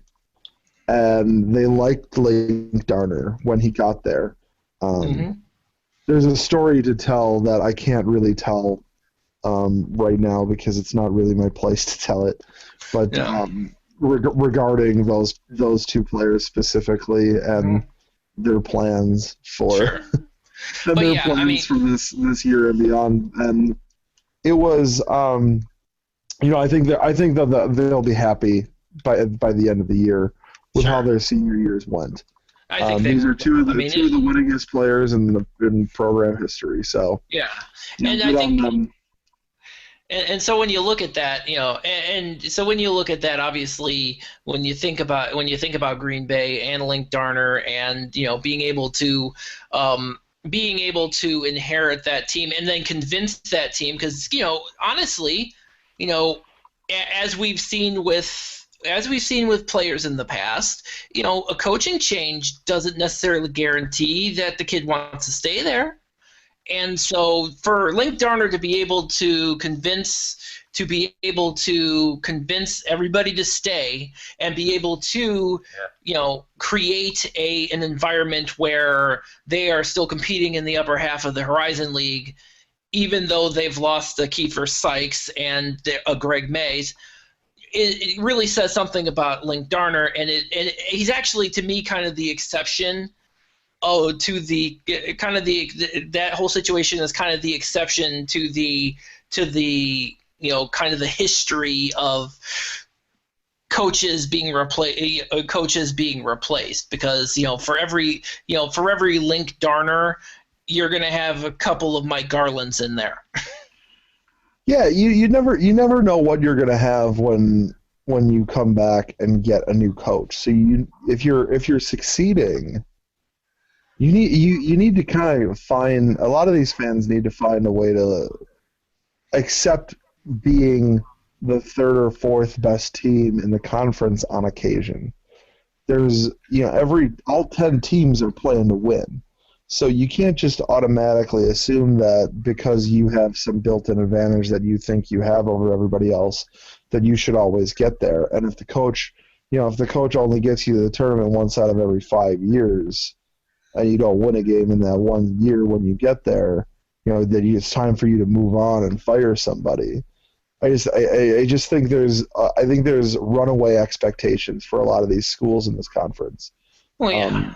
and they liked Link Darner when he got there. There's a story to tell that I can't really tell right now because it's not really my place to tell it. But regarding those 2 players specifically and their plans for for this year and beyond, and it was I think that they'll be happy by the end of the year with how their senior years went. I think these are two of the winningest players in program history. So yeah, and I think. And so when you look at that, and so when you look at that, obviously, when you think about Green Bay and Link Darner, and being able to inherit that team and then convince that team, because honestly, as we've seen with players in the past, a coaching change doesn't necessarily guarantee that the kid wants to stay there. And so for Link Darner to be able to convince everybody to stay and be able to, create an environment where they are still competing in the upper half of the Horizon League, even though they've lost a Kiefer Sykes and a Greg Mays, it really says something about Link Darner, and he's actually, to me, kind of the exception. That whole situation is kind of the exception to the kind of the history of coaches being replaced, because for every Link Darner, you're going to have a couple of Mike Garlands in there. Yeah, you never know what you're going to have when you come back and get a new coach. So if you're succeeding, you need to kind of find, a lot of these fans need to find a way to accept being the third or fourth best team in the conference on occasion. There's all 10 teams are playing to win. So you can't just automatically assume that because you have some built-in advantage that you think you have over everybody else, that you should always get there. And if the coach only gets you to the tournament once out of every 5 years, and you don't win a game in that 1 year when you get there, that it's time for you to move on and fire somebody. I just think there's runaway expectations for a lot of these schools in this conference. Well, yeah.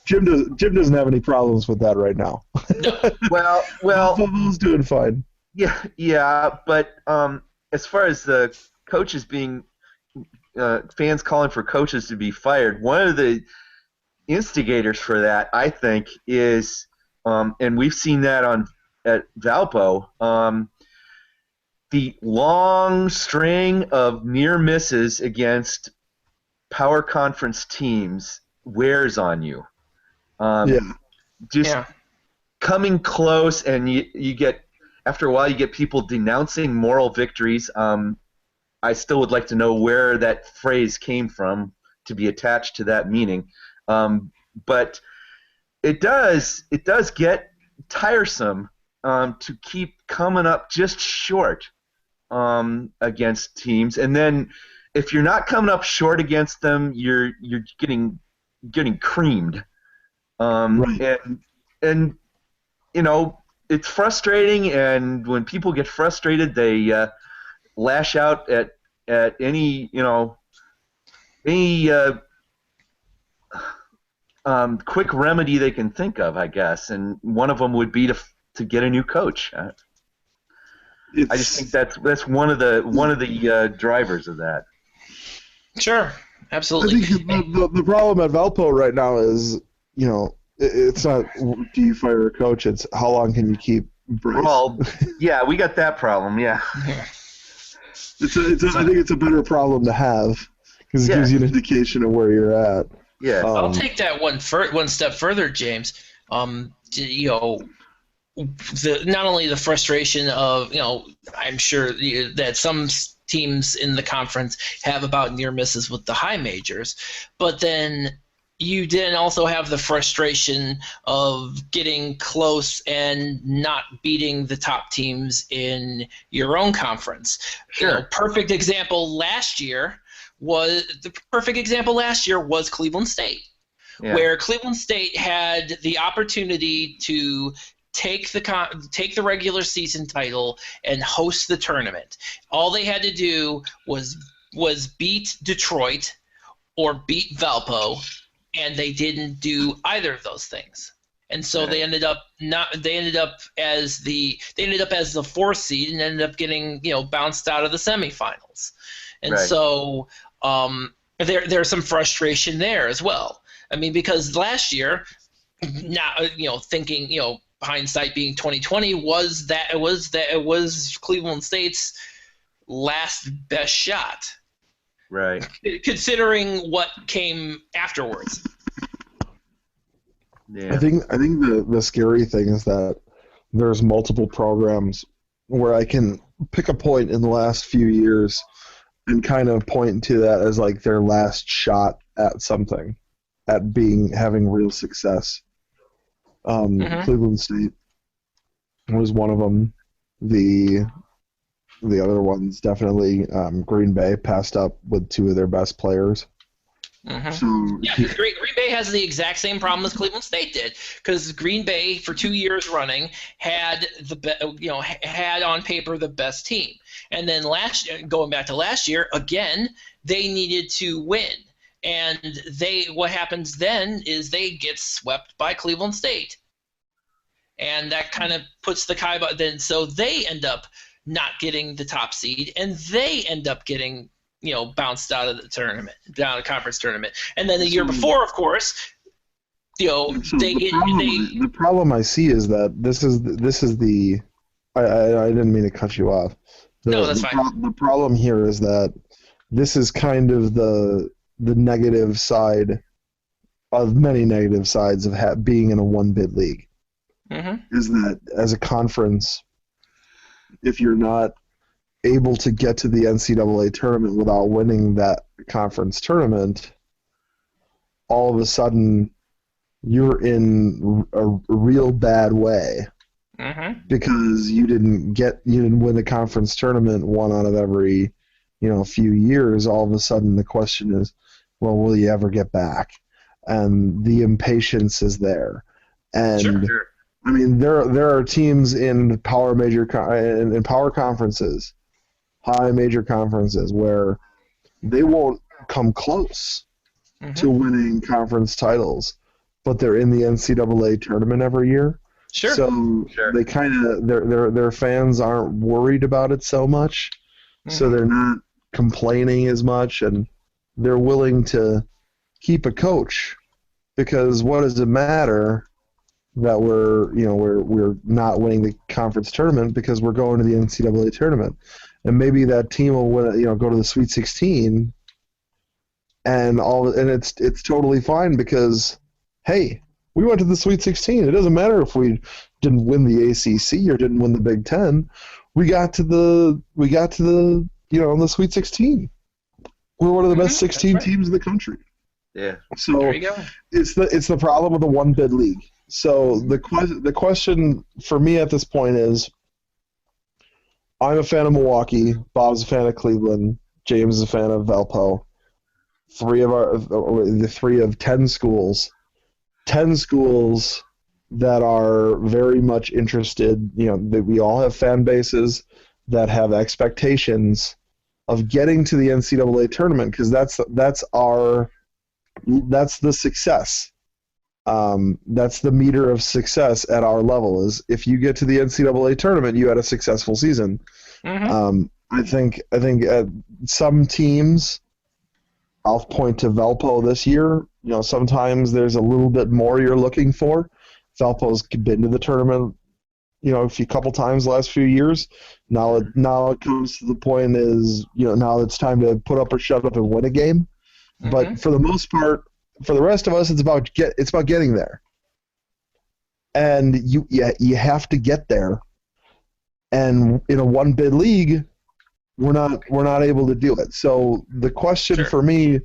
Jim doesn't have any problems with that right now. Well, Buffalo's doing fine. Yeah, but as far as the coaches being fans calling for coaches to be fired, one of the instigators for that, I think, is, and we've seen that at Valpo, the long string of near misses against power conference teams wears on you. Coming close, and you get, after a while, you get people denouncing moral victories. I still would like to know where that phrase came from to be attached to that meaning. But it does get tiresome to keep coming up just short against teams, and then if you're not coming up short against them, you're getting creamed. Right. And it's frustrating, and when people get frustrated, they lash out at any quick remedy they can think of, I guess, and one of them would be to get a new coach. I just think that's one of the drivers of that. Sure, absolutely. I think the problem at Valpo right now is, it's not do you fire a coach, it's how long can you keep Bryce. Well, yeah, we got that problem, yeah. I think it's a better problem to have, because it gives you an indication of where you're at. Yeah, I'll take that one step further, James. Not only the frustration of, I'm sure that some teams in the conference have about near misses with the high majors, but then you also have the frustration of getting close and not beating the top teams in your own conference. Sure. Perfect example last year was Cleveland State, where Cleveland State had the opportunity to take the regular season title and host the tournament. All they had to do was beat Detroit or beat Valpo, and they didn't do either of those things. And so they ended up as the 4th seed and ended up getting bounced out of the semifinals. And so there's some frustration there as well. I mean, because last year, now thinking hindsight being 2020, was that it was Cleveland State's last best shot, Right. considering what came afterwards. Yeah. I think the scary thing is that there's multiple programs where I can pick a point in the last few years and kind of point to that as like their last shot at something, at having real success. Cleveland State was one of them. The other ones definitely, Green Bay passed up with two of their best players. So Yeah, Green Bay has the exact same problem as Cleveland State did, because Green Bay for 2 years running had had on paper the best team, and then going back to last year again, they needed to win, and what happens then is they get swept by Cleveland State, and that kind of puts the kibosh. Then so they end up not getting the top seed, and they end up getting bounced out of the tournament, down the conference tournament. And then the year before, of course, the problem I see is that this is the I didn't mean to cut you off. No, that's fine. The problem here is that this is kind of the negative side of many negative sides of being in a one-bid league. Is that as a conference, if you're not able to get to the NCAA tournament without winning that conference tournament, all of a sudden you're in a real bad way, because you didn't win the conference tournament one out of every few years. All of a sudden the question is, well, will you ever get back? And the impatience is there. And Sure. I mean, there are teams in power conferences, high major conferences, where they won't come close to winning conference titles, but they're in the NCAA tournament every year. Sure. So they kind of their fans aren't worried about it so much, so they're not complaining as much, and they're willing to keep a coach, because what does it matter that we're not winning the conference tournament, because we're going to the NCAA tournament, and maybe that team will win, go to the Sweet 16, and it's totally fine, because hey, we went to the Sweet 16. It doesn't matter if we didn't win the ACC or didn't win the Big Ten. We got to the the Sweet 16. We're one of the best 16 teams in the country. Yeah. So there you go. It's the problem of the one bid league. So the question for me at this point is, I'm a fan of Milwaukee, Bob's a fan of Cleveland, James is a fan of Valpo. The three of 10 schools. 10 schools that are very much interested, that we all have fan bases that have expectations of getting to the NCAA tournament, because that's the success. That's the meter of success at our level, is if you get to the NCAA tournament, you had a successful season. I think some teams, I'll point to Valpo this year. Sometimes there's a little bit more you're looking for. Valpo's been to the tournament, a couple times the last few years. Now it comes to the point is, now it's time to put up or shut up and win a game. But for the most part, for the rest of us, it's about getting there. And you have to get there. And in a one bid league, we're not able to do it. So the question for me,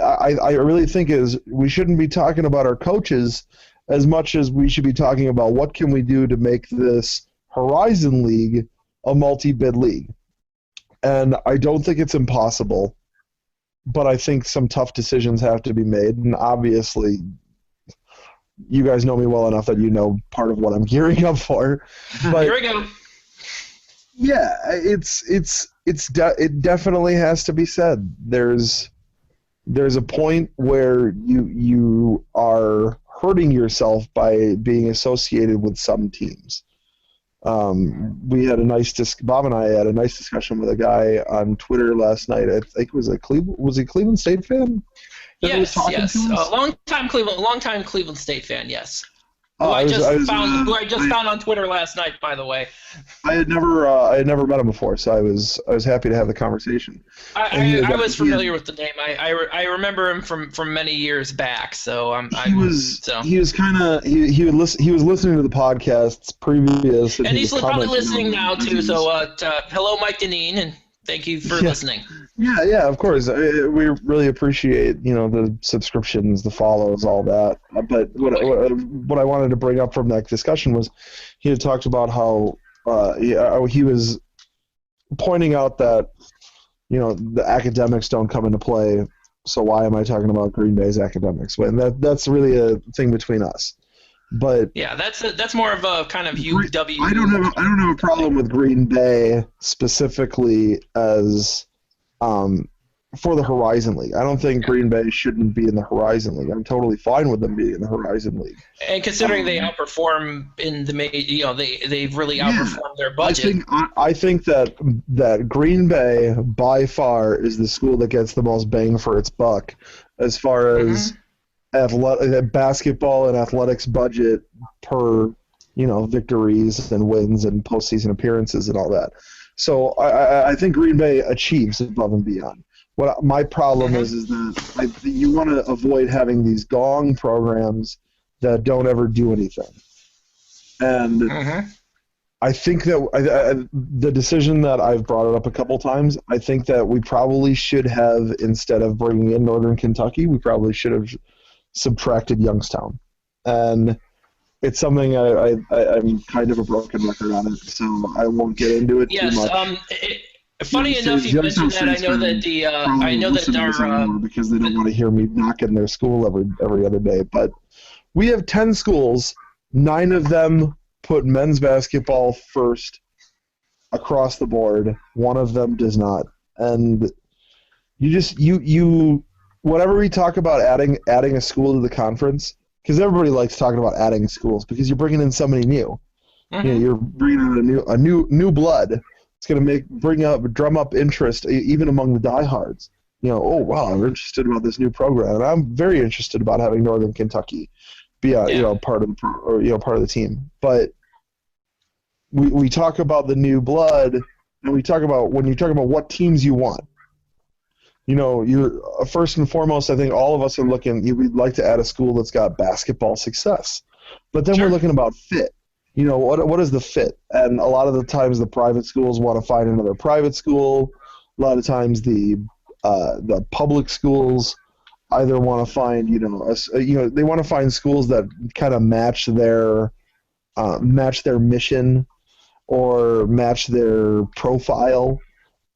I really think, is we shouldn't be talking about our coaches as much as we should be talking about what can we do to make this Horizon League a multi-bid league. And I don't think it's impossible, but I think some tough decisions have to be made. And obviously, you guys know me well enough that you know part of what I'm gearing up for. But here we go. Yeah, it definitely has to be said. There's a point where you are hurting yourself by being associated with some teams. We had Bob and I had a nice discussion with a guy on Twitter last night. I think was he a Cleveland State fan? Yes. Long time Cleveland State fan. Yes. Who I just found on Twitter last night, by the way. I had never met him before, so I was happy to have the conversation. I was familiar with the name. I remember him from many years back. So he was listening to the podcasts previous, and he's probably listening now too. So hello, Mike Deneen, and thank you for listening. Yeah, of course. We really appreciate the subscriptions, the follows, all that. But what I wanted to bring up from that discussion was he had talked about how he was pointing out that the academics don't come into play. So why am I talking about Green Bay's academics? When that's really a thing between us. But yeah, that's more of a kind of UW. I don't have a problem with Green Bay specifically as for the Horizon League. I don't think Green Bay shouldn't be in the Horizon League. I'm totally fine with them being in the Horizon League. And considering they outperform in the they've really outperformed their budget. I think that Green Bay by far is the school that gets the most bang for its buck as far as basketball and athletics budget per victories and wins and postseason appearances and all that. So I think Green Bay achieves above and beyond. What my problem is that you want to avoid having these gong programs that don't ever do anything. And I think that the decision that I've brought it up a couple times, I think that we probably should have, instead of bringing in Northern Kentucky, we probably should have subtracted Youngstown. And it's something I'm kind of a broken record on it, so I won't get into it too much. Funny enough, you mentioned that. I know that our because they don't want to hear me knocking their school every other day. But we have 10 schools. 9 of them put men's basketball first across the board. 1 of them does not. And you whenever we talk about adding a school to the conference, because everybody likes talking about adding schools because you're bringing in somebody new. You're bringing in a new blood. It's going to drum up interest even among the diehards. Oh wow, I'm interested about this new program, and I'm very interested about having Northern Kentucky be part of the team. But we talk about the new blood, and we talk about when you talk about what teams you want. You're first and foremost. I think all of us are looking. We'd like to add a school that's got basketball success, but then we're looking about fit. What is the fit? And a lot of the times the private schools want to find another private school. A lot of times the public schools either want to find they want to find schools that kind of match their mission or match their profile.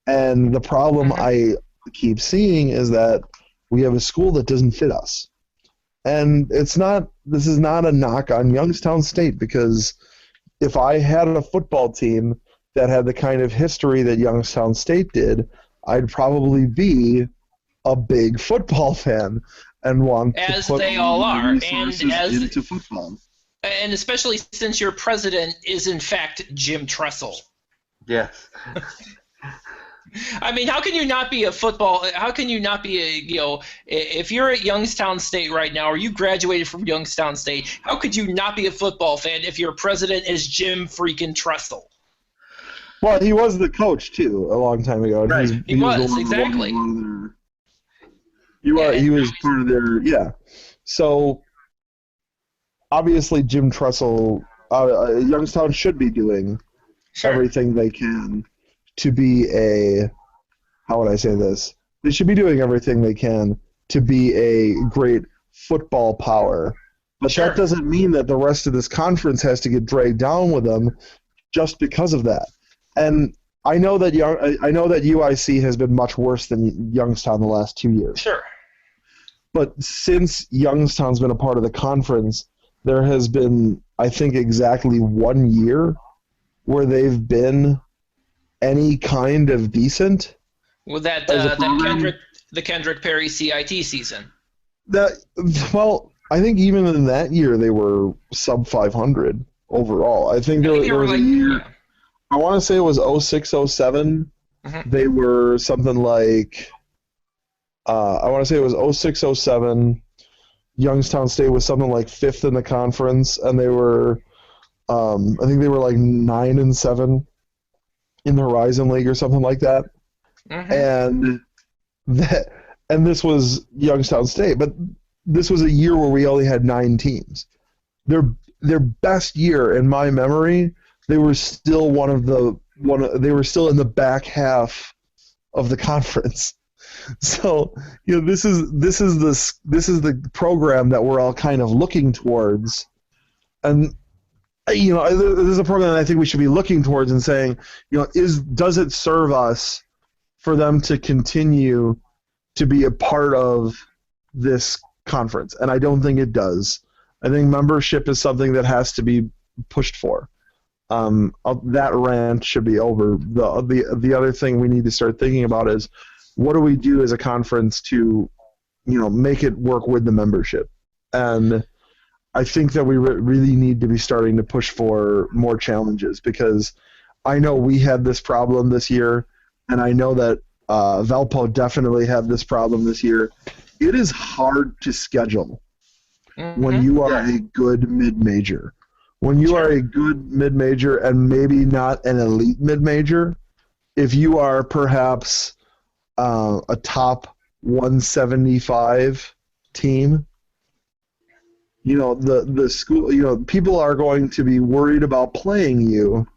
And the problem I keep seeing is that we have a school that doesn't fit us. And this is not a knock on Youngstown State, because if I had a football team that had the kind of history that Youngstown State did, I'd probably be a big football fan and want as to put they all are, and into football. And especially since your president is in fact Jim Tressel. Yes. I mean, how can you not be a football? How can you not be if you're at Youngstown State right now, or you graduated from Youngstown State, how could you not be a football fan if your president is Jim freaking Tressel? Well, he was the coach too a long time ago. Right, he was exactly. He was part of their So obviously, Jim Tressel, Youngstown should be doing everything they can to be how would I say this? They should be doing everything they can to be a great football power. But that doesn't mean that the rest of this conference has to get dragged down with them just because of that. And I know that UIC has been much worse than Youngstown the last 2 years. Sure. But since Youngstown's been a part of the conference, there has been, I think, exactly 1 year where they've been any kind of decent. With the Kendrick Perry CIT season. I think even in that year they were sub 500 overall. I think there was a year. I want to say it was 06-07. They were something like. I want to say it was 06-07. Youngstown State was something like 5th in the conference, and they were, I think they were like 9-7 in the Horizon League or something like that. And this was Youngstown State, but this was a year where we only had 9 teams. Their best year in my memory, they were still they were still in the back half of the conference. So, this is the program that we're all kind of looking towards. And this is a program that I think we should be looking towards and saying, does it serve us for them to continue to be a part of this conference? And I don't think it does. I think membership is something that has to be pushed for. That rant should be over. The other thing we need to start thinking about is, what do we do as a conference to, make it work with the membership? And I think that we really need to be starting to push for more challenges, because I know we had this problem this year, and I know that Valpo definitely had this problem this year. It is hard to schedule when you are a good mid-major. When you are a good mid-major and maybe not an elite mid-major, if you are perhaps a top 175 team, the school, people are going to be worried about playing you.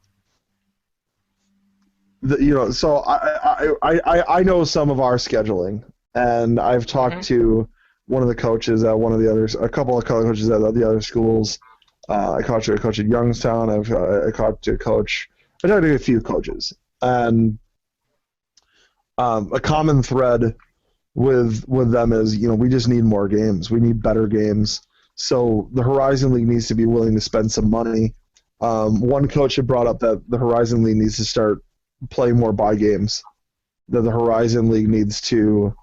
So I know some of our scheduling, and I've talked to one of the coaches at a couple of coaches at the other schools. I talked to a coach at Youngstown. I talked to a few coaches, and a common thread with them is, we just need more games. We need better games. So the Horizon League needs to be willing to spend some money. One coach had brought up that the Horizon League needs to start playing more buy games. That the Horizon League needs to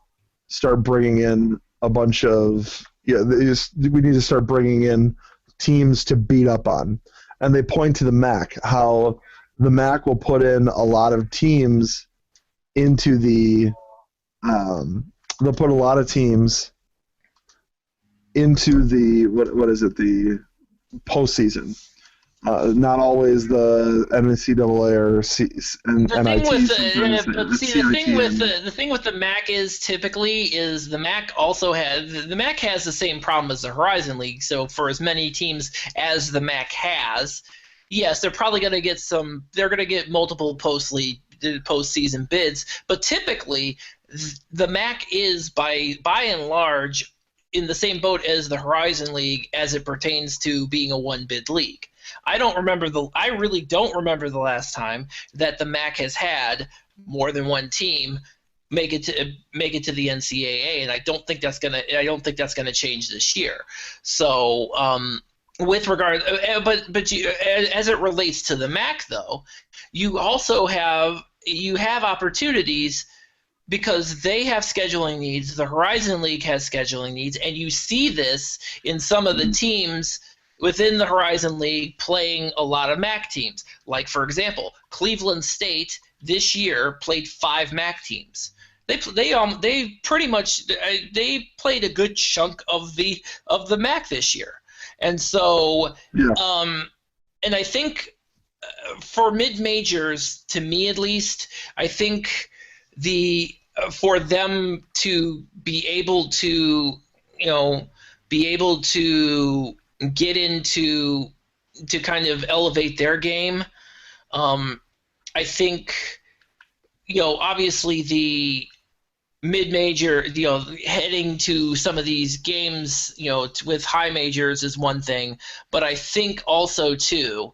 start bringing in a bunch of we need to start bringing in teams to beat up on. And they point to the MAC, how the MAC will put in a lot of teams into the they'll put a lot of teams into the the postseason. Not always the NCAA or NIT. The thing with the MAC is typically the MAC has the same problem as the Horizon League. So for as many teams as the MAC has, yes, they're probably going to get they're going to get multiple postseason bids, but typically the MAC is by and large in the same boat as the Horizon League as it pertains to being a one-bid league. I really don't remember the last time that the MAC has had more than one team make it to the NCAA, and I don't think that's gonna change this year. So with regard, but as it relates to the MAC though, you also have opportunities because they have scheduling needs. The Horizon League has scheduling needs, and you see this in some of the teams within the Horizon League playing a lot of MAC teams. Like, for example, Cleveland State this year played 5 MAC teams. They pretty much played a good chunk of the MAC this year. And so and I think for mid-majors, to me at least, I think for them to be able to get into to kind of elevate their game, I think obviously the mid-major, heading to some of these games with high majors is one thing, but I think also too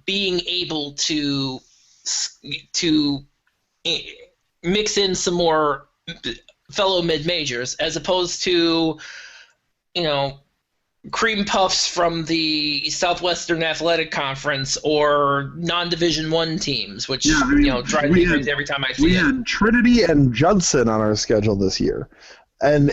being able to mix in some more fellow mid-majors as opposed to cream puffs from the Southwestern Athletic Conference or non-Division I teams, which drive me crazy every time I see it. We had Trinity and Judson on our schedule this year, and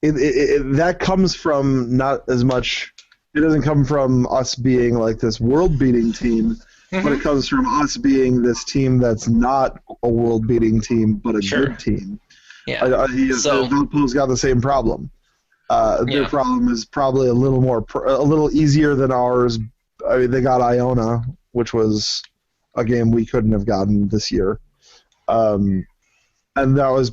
that comes from not as much. It doesn't come from us being like this world-beating team, but it comes from us being this team that's not a world-beating team, but a good team. Yeah. Valpo's got the same problem. Their problem is probably a little easier than ours. I mean, they got Iona, which was a game we couldn't have gotten this year, and that's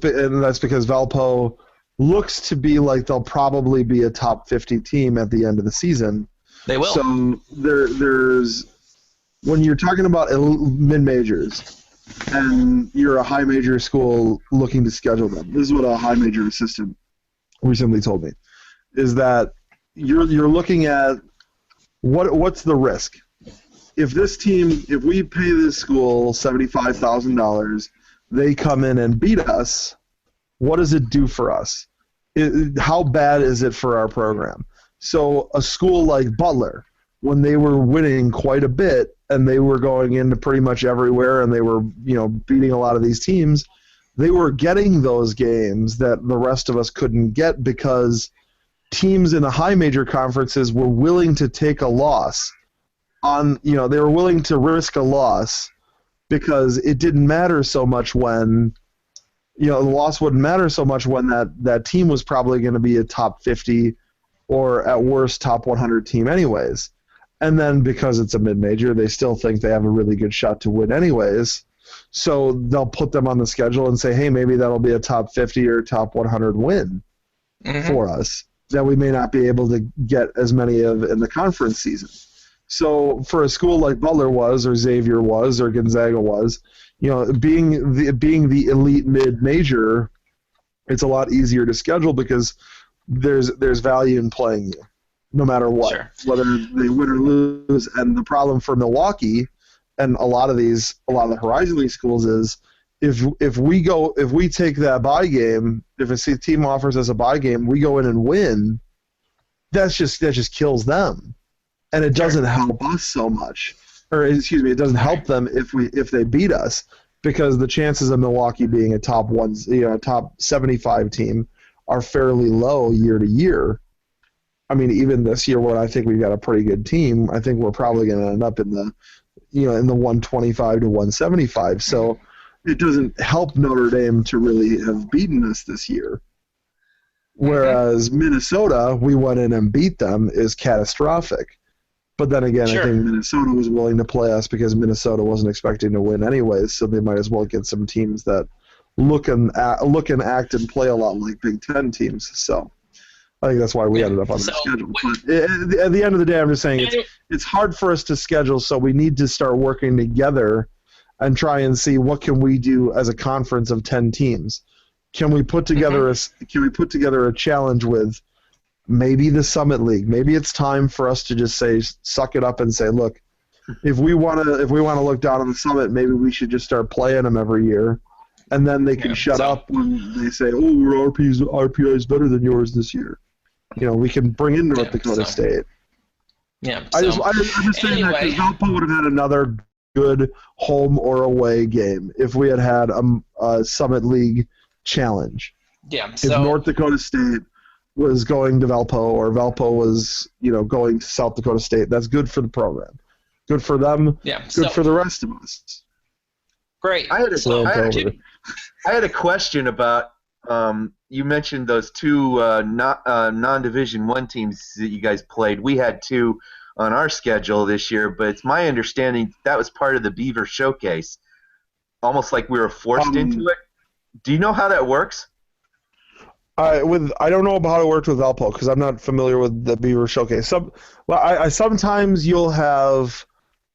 because Valpo looks to be like they'll probably be a top 50 team at the end of the season. They will. So there's when you're talking about mid-majors and you're a high major school looking to schedule them. This is what a high major assistant recently told me, is that you're looking at what's the risk. If we pay this school $75,000, they come in and beat us, what does it do for us? How bad is it for our program? So a school like Butler, when they were winning quite a bit and they were going into pretty much everywhere and they were, beating a lot of these teams, they were getting those games that the rest of us couldn't get because teams in the high major conferences were willing to take a loss they were willing to risk a loss because it didn't matter so much when the loss wouldn't matter so much when that team was probably going to be a top 50 or at worst top 100 team anyways. And then because it's a mid-major, they still think they have a really good shot to win anyways. So they'll put them on the schedule and say, hey, maybe that'll be a top 50 or top 100 win for us that we may not be able to get as many of in the conference season. So for a school like Butler was, or Xavier was, or Gonzaga was, being the elite mid-major, it's a lot easier to schedule because there's value in playing you, no matter what, whether they win or lose. And the problem for Milwaukee and a lot of the Horizon League schools is if we take that bye game, if a team offers us a bye game, we go in and win, that just kills them. And it doesn't help us so much, it doesn't help them if they beat us, because the chances of Milwaukee being a top 75 team are fairly low year to year. I mean, even this year when I think we've got a pretty good team, I think we're probably going to end up in the 125 to 175. So it doesn't help Notre Dame to really have beaten us this year. Whereas Minnesota, we went in and beat them, is catastrophic. But then again, I think Minnesota was willing to play us because Minnesota wasn't expecting to win anyways, so they might as well get some teams that look and act and play a lot like Big Ten teams. So I think that's why we ended up on the schedule. But at the end of the day, I'm just saying it's hard for us to schedule, so we need to start working together and try and see what can we do as a conference of 10 teams. Can we put together a challenge with maybe the Summit League? Maybe it's time for us to just say, suck it up and say, look, if we want to look down on the Summit, maybe we should just start playing them every year, and then they can shut up when they say, oh, our RPI is better than yours this year. We can bring in North Dakota State. Yeah. I'm just saying that because Valpo would have had another good home or away game if we had a Summit League challenge. Yeah. If North Dakota State was going to Valpo, or Valpo was, going to South Dakota State, that's good for the program. Good for them. Yeah. Good for the rest of us. Great. I had a question about you mentioned those two non-Division I teams that you guys played. We had two on our schedule this year, but it's my understanding that was part of the Beaver Showcase, almost like we were forced into it. Do you know how that works? I don't know about how it worked with Valpo because I'm not familiar with the Beaver Showcase. Sometimes you'll have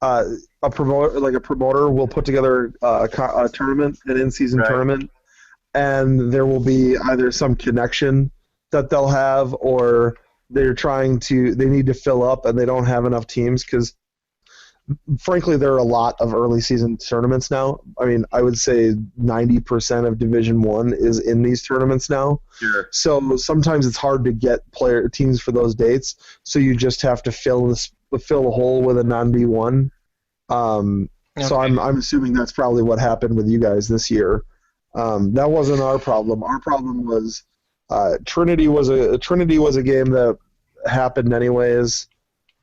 a promoter will put together a tournament, an in-season tournament, and there will be either some connection that they'll have, or they need to fill up and they don't have enough teams because, frankly, there are a lot of early season tournaments now. I mean, I would say 90% of Division I is in these tournaments now. Sure. So sometimes it's hard to get teams for those dates. So you just have to fill a hole with a non-D1. So I'm assuming that's probably what happened with you guys this year. That wasn't our problem. Our problem was Trinity was a game that happened anyways.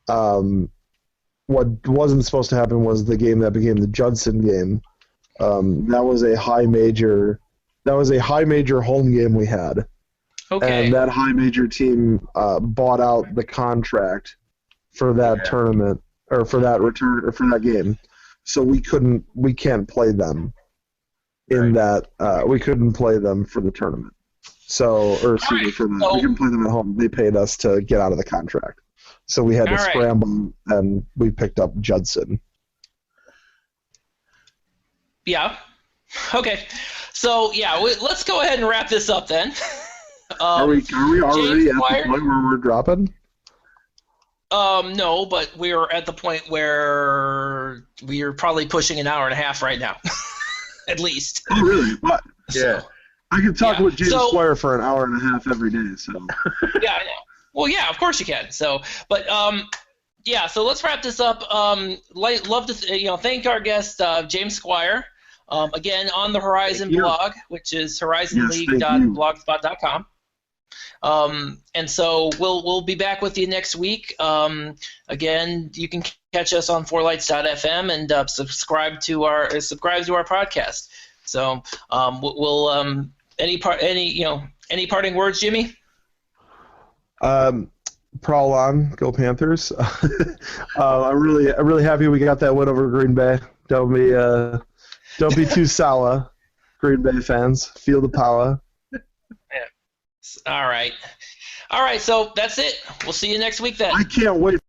What wasn't supposed to happen was the game that became the Judson game. That was a high major home game we had. Okay. And that high major team bought out the contract for that tournament or for that return or for that game, so we can't play them in that. We couldn't play them for the tournament. So, or excuse me, for that, we couldn't play them at home. They paid us to get out of the contract, so we had to scramble, and we picked up Judson. Yeah. Okay. So let's go ahead and wrap this up then. Are we already at the point where we're dropping? No, but we're at the point where we're probably pushing an hour and a half right now, at least. Oh, really? What? Yeah. I can talk with James Squire for an hour and a half every day. So. Yeah, I know. Well, yeah, of course you can. So, but so let's wrap this up. Love to thank our guest James Squire. Again, on the Horizon blog, which is horizonleague.blogspot.com. And so we'll be back with you next week. Again, you can catch us on fourlights.fm and subscribe to our podcast. So we'll any parting words, Jimmy? Prowl on, go Panthers! I'm really happy we got that win over Green Bay. Don't be too sour, Green Bay fans. Feel the power. Yeah. All right. So that's it. We'll see you next week then. I can't wait.